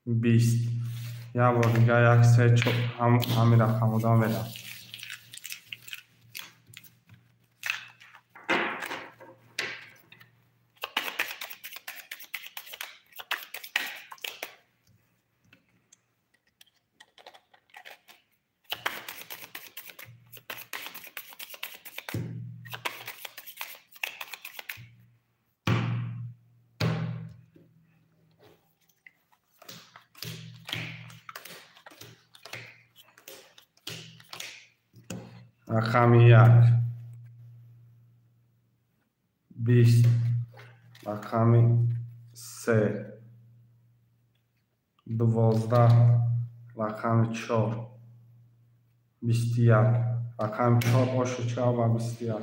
20 یا بار دیگه یک سه چهار همین رقم رو میدم رقم یک 20 رقم سه 12 رقم چهار 21 رقم 4 آشو چاوا 21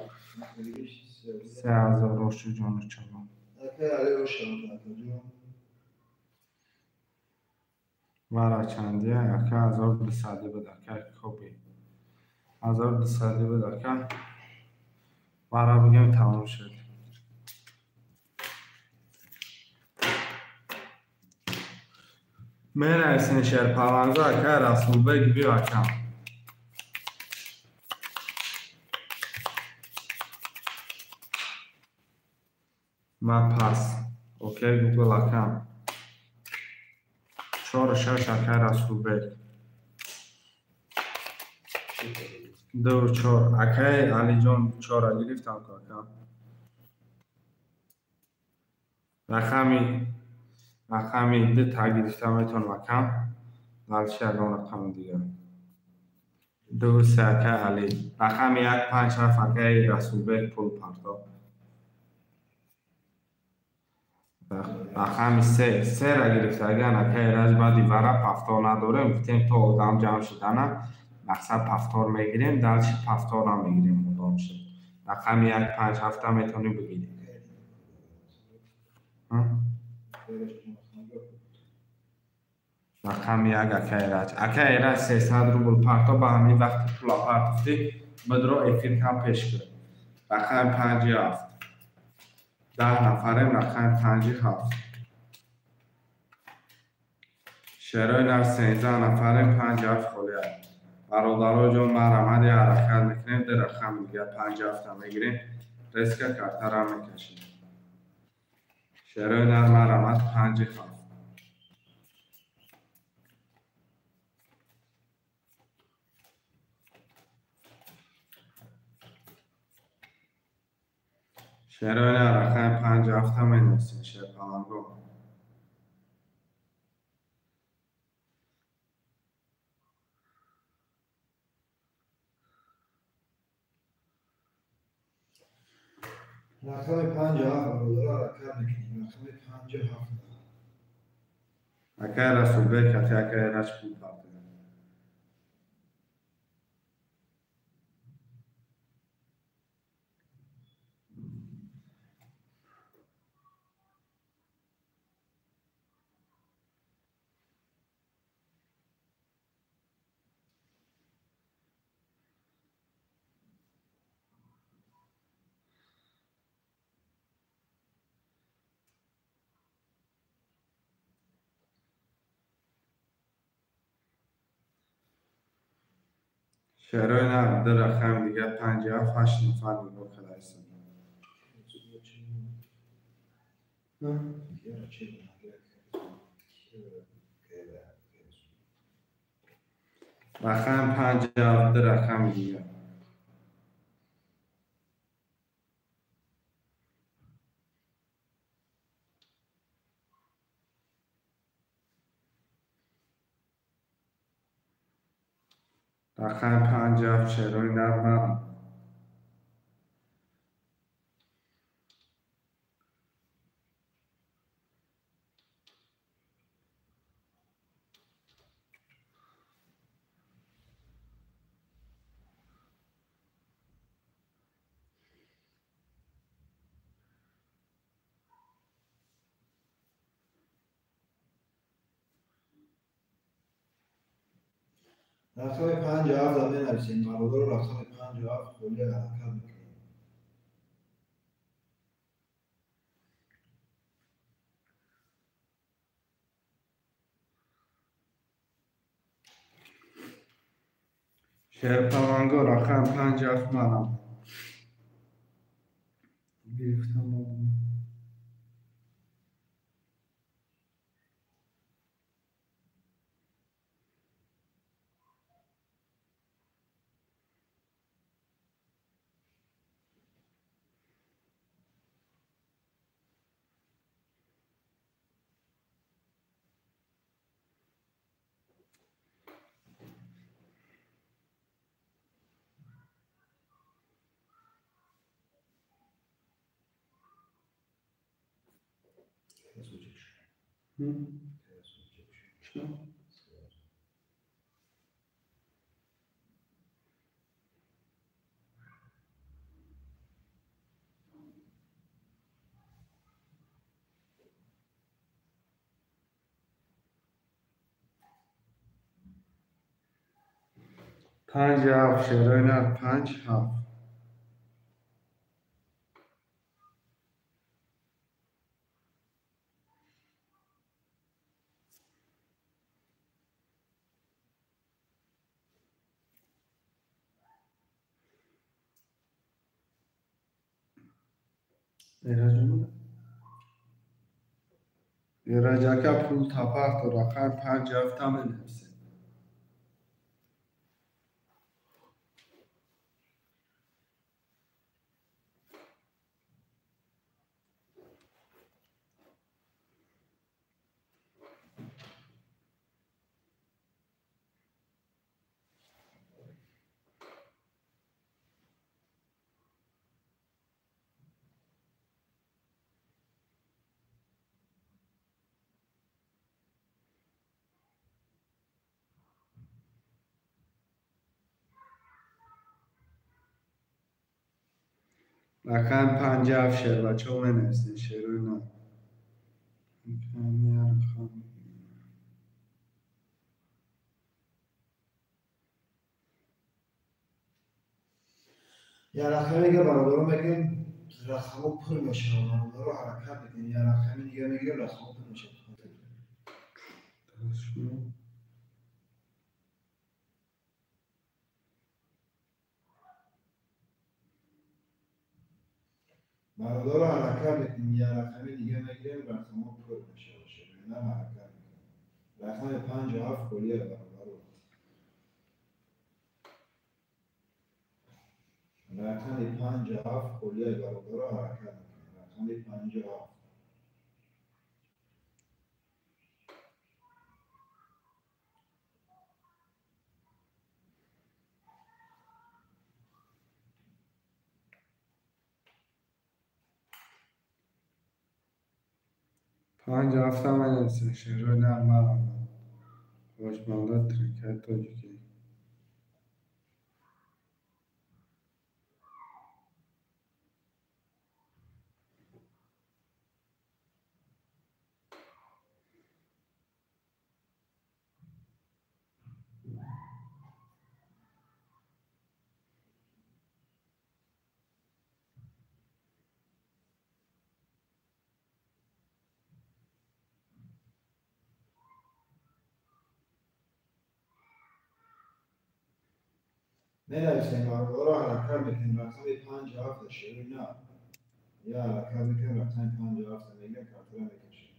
3000 آشو جانو چاوا اکای علی روشن اکا مرا چندیه اکا 1200 بده اکا خوبی 1200 بده اکا مرا بگم تمام شد من ایسین شهر پالانگا اکا رسول بگ بیو اکا ما پاس اوکی گوگل اکا 4 6 اکا رسول بگ 2 4 اکای علی جان 4 گرفتم اکا رقمی ده گرفتم ایتون اکا دالش اگه رقم دیگه 2 3 اکا علی رقم 1 5 7 اکای رسول بگ پول پارتا رقم 3 را گرفته اگر اکای راز بعدی ورق پفتار نداره گفتیم تا آدم جمع شدن مقصد پفتار میگیریم دالش پفتار هم میگیریم مدام شد رقم 1 5 7 هم میتونی بگیریم رقم 1 اکای راج 300 روبل پارتا با همین وقت پولا پارتفتی بدرو افیر هم پیش کرد رقم 57 10 نفریم رقم 57 شهرهای نر 13 نفریم 57 خلیه برادرها جان ما رمدی حرکت میکنیم در رقم دیگه 57 هم میگیریم ریسک کارتر هم میکشیم شهرهای نر ما رمد 57 شهرهای نر رقم 57 هم اینوستین شهر پالانگو رقم 57 برادر رقم میکنیم رقم 57 اکای رسول بگ کتی اکای راج پول پارتا شهرهای نر در رقم دیگه 57 8 نفر میگو کلای سن رقم 57 در رقم دیگه رقم 57 شهرهای نر من رقم 57 هم بنویسیم برادر رقم 57 خلی حرکت میکنیم شهر پالانگو رقم 57 منم گرفتم 5 7 شیرین 5 7 ایراجاکا پول تپاق تو رقم 5 7 هم بنویسید. رقم 5 7 شیر بچه ها بنویسید. شیرین یه رقمی که برادرها میگیم رقمو پر میشه برادرها حرکت میکنیم. یه رقمی دیگه میگیم رقمو پر میشه. برادرها حرکت میکنیم. یه رقمی دیگه میگیم رقمو پر میشه. نه حرکت میکنیم. رقم 5 و 7 کلیه برادرها. رقم 5 و 7 کلیه برادرها حرکت میکنیم. رقم 5 و 7 پنج هفته من هستم. شیرین هم خوشمالات ترکت تاجیکی. ننویسیم برادرها حرکت میکنیم. رقم 5 و 7 شیرین نه. یا حرکت میکنیم. رقم 5 و 7 میگیم کارتره میکشیم.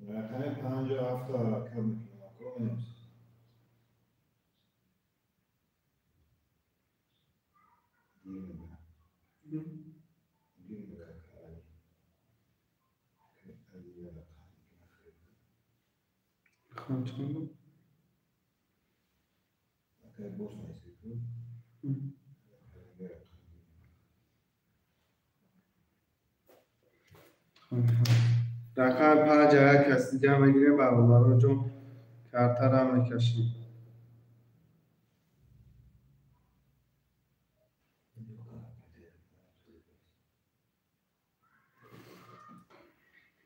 رقم 5 و 7 حرکت میکنیم. اکو بنویسیم. خانچانو رقم 5 اگر کسی دیگه بگیریم برادرها جون کارتر هم میکشیم.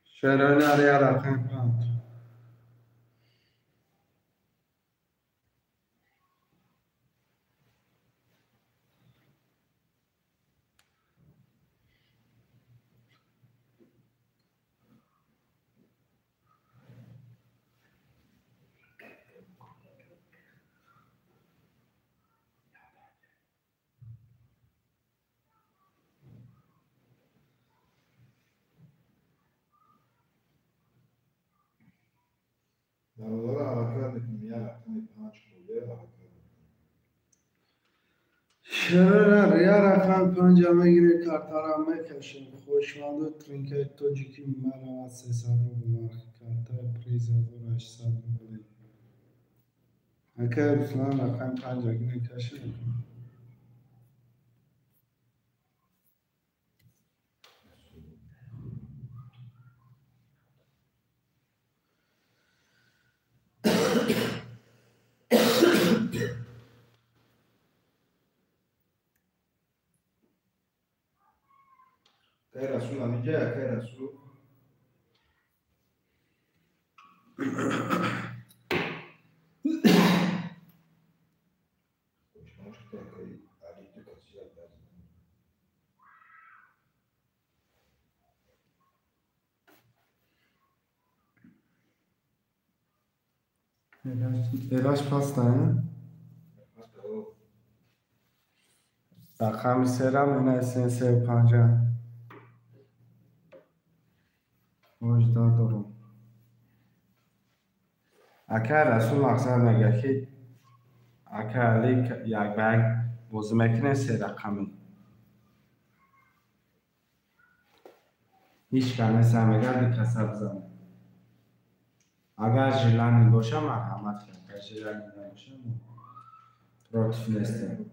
شیرین علیه رقم 5 چرا ریا رقم پنجمه گیری کارتارم میکشم خوشمند و ترینکای توجیکی مرا 300 دلار کارتا پریز 1800 دلار اکه رسلان رقم پنجمه گیری کشم که رسول همینجا که رسول Eraş pasta ne? رقم سرم اینه اسین 35 وجدان دارم اکه رسول مقصد نگه که اکه علی یک بگ بازی میکنه 3 رقمی هیچ کنه سمیگر دی کسب زنه اگر جیلانی باشه مرحمت کنم که جیلانی نباشه پروتف نیسته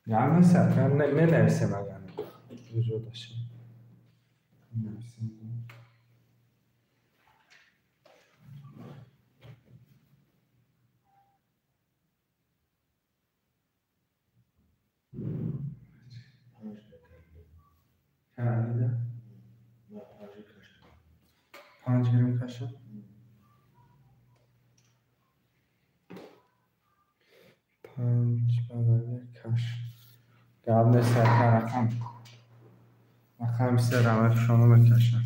yani sen ne nefsime yani vücuda şey nefsim herhalde de pancerim kaşı panc bagajı kaş قبل سرکه رقم 3 رمک شما بکشم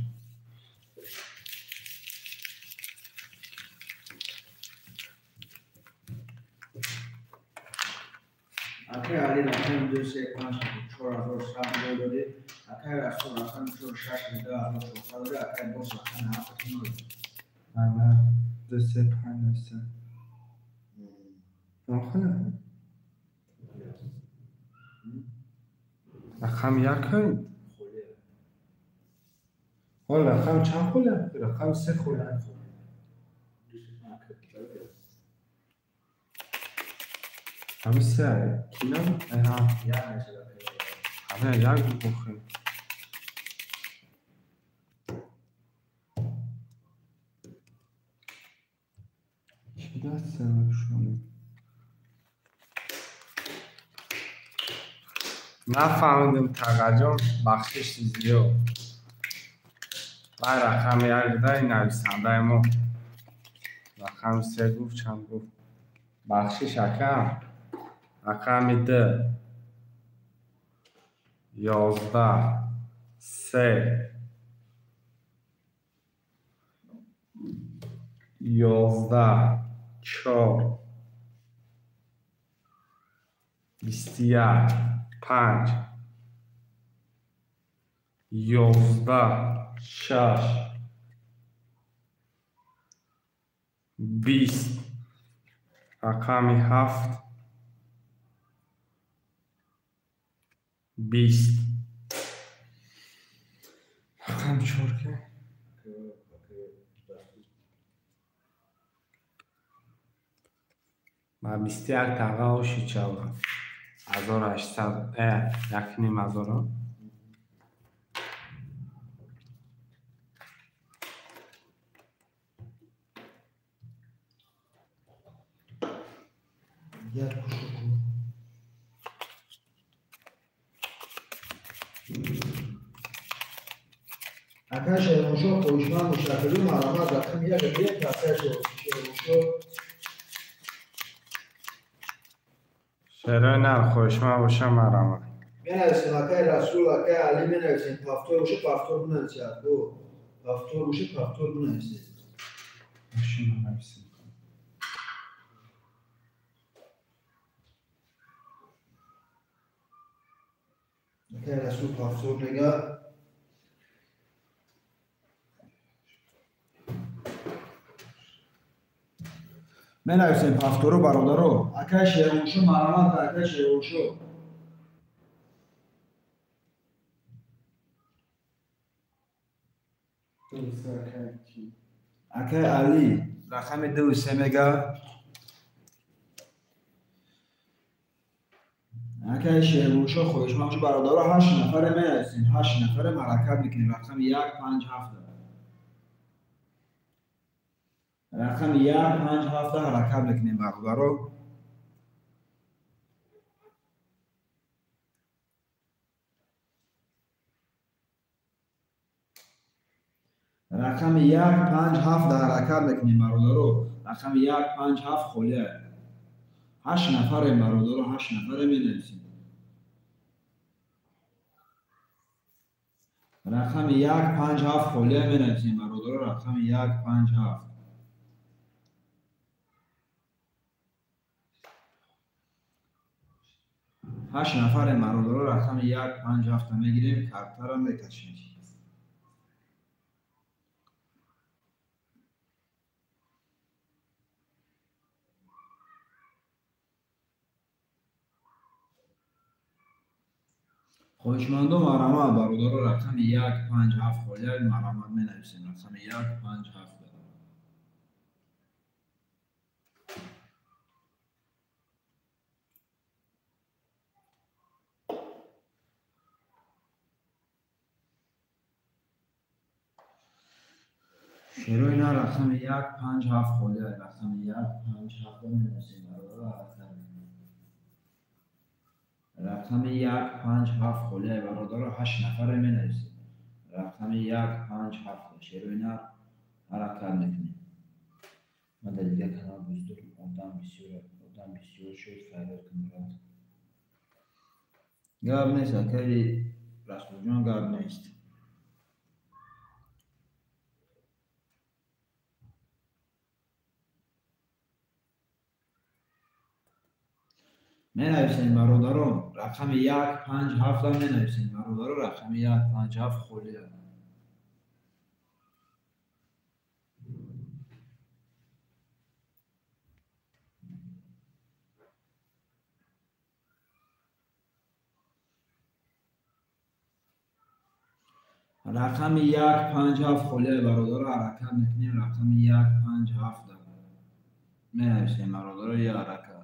اکه علی رقم 2 3 5 4 7 داده اکه رسول رقم 4 6 داده اکه باز رقم 7 من 2 3 5 3 آخه رقم یکی حالا رقم چند خوله؟ رقم 3 خوله رقم 3 کی نبود؟ همه یک بخیر کی دست شونه نفهمیدم تقجم بخشش چیزیو و رقم یک ده نویسنده ما رقم 3 گفت چند گفت بخشش اکم رقم 10 11 3 11 4 21 5 11 6 20 رقم 7 20 رقم 4 که من 21 تقه و 6 1800 یک نیم هزار یک کشو اکه شیرموشو خوشمند مشکلی مرامت رقم یک کسه شیرموشو شعرهای نر خوشمند باشه مرامت بنویسیم اکه رسول اکه علی بنویسیم پفتور باشه پفتور بنویسید پفتور باشه پفتور بنویسید ماشین نویسیم اکه رسول پفتور نگه менависем пафтору бародаро акай шермушу марҳамат ба акай шермушу акай али рақами 23 мега акай шермушу хоҳишмахшу бародаро 8 нафаре менависем 8 нафаре ҳаракат мекунем рақами 157 рақами 157 ҳаракат мекунем бародаро рақами 157 ҳаракат мекунем бародаро рақами 157 холия 8 нафаре бародаро 8 нафаре менависем рақами 157 холия менависем бародаро рақами 157 8 нафаре бародаро рақами 157 мегирем картара мекашем хоҳишмандом марҳамат бародаро рақами 157 холия марҳамат менависем рақами 157 шерои на рақами 157 холия рақами 157 менависем бародаро рақами 157 холия бародаро 8 нафаре менависем рақами 157 шерои на ҳаракат мекунем ман дар дигар канал буздурм одам бисёр шуд хайрат кун брат гап нест акаи расулҷон гап нест менависем бародарон рақами 157 менависем бародаро рақами 157 холия рақами 157 холия бародаро ҳаракат мекунем рақами 157 менависем бародаро я ҳаракат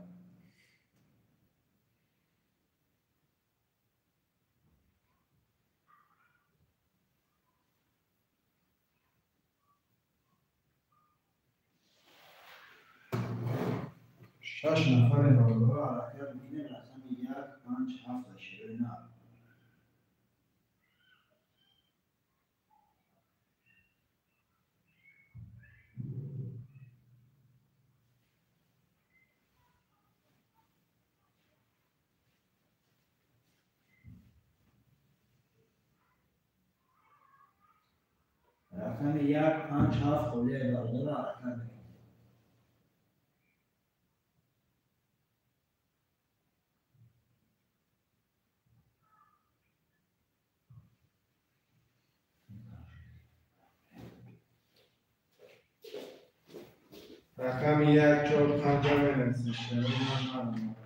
шаш нафаре бародаро ҳаракат мекунем рақами 157 шерои на рақами 157 холия бародаро ҳаракат мекунем рақами 145 менависем шерои на марҳамат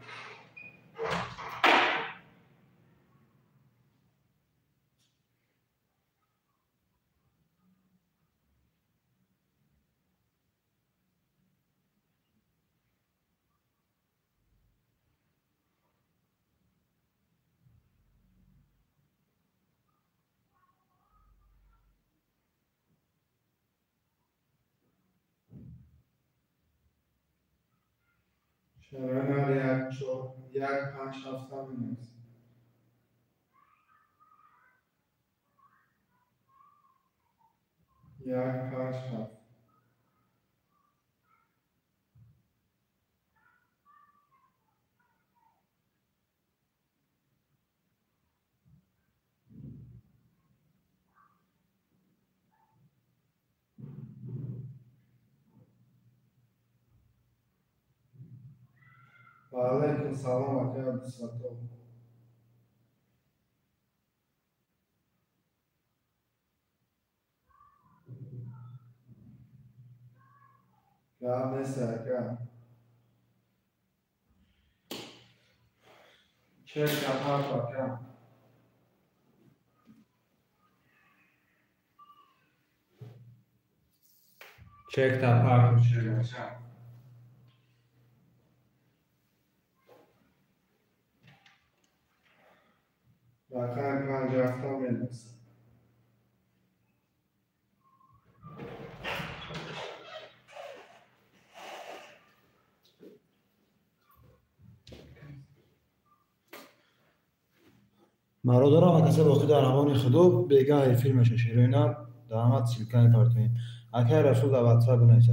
شرایط 157 می‌نویسیم. یک پنج هفت و علیکم سلام آقای عبدالستار. کار نیست که چک تپارتو اکا چک تپارتو شیرینشا رقم 50 تا بنویسم برادرم اکسی باقی در همان خدو بگاه فیلمش شیرینم داماد سیلکانی پارتوین اکای رسول و واتساپ نایسا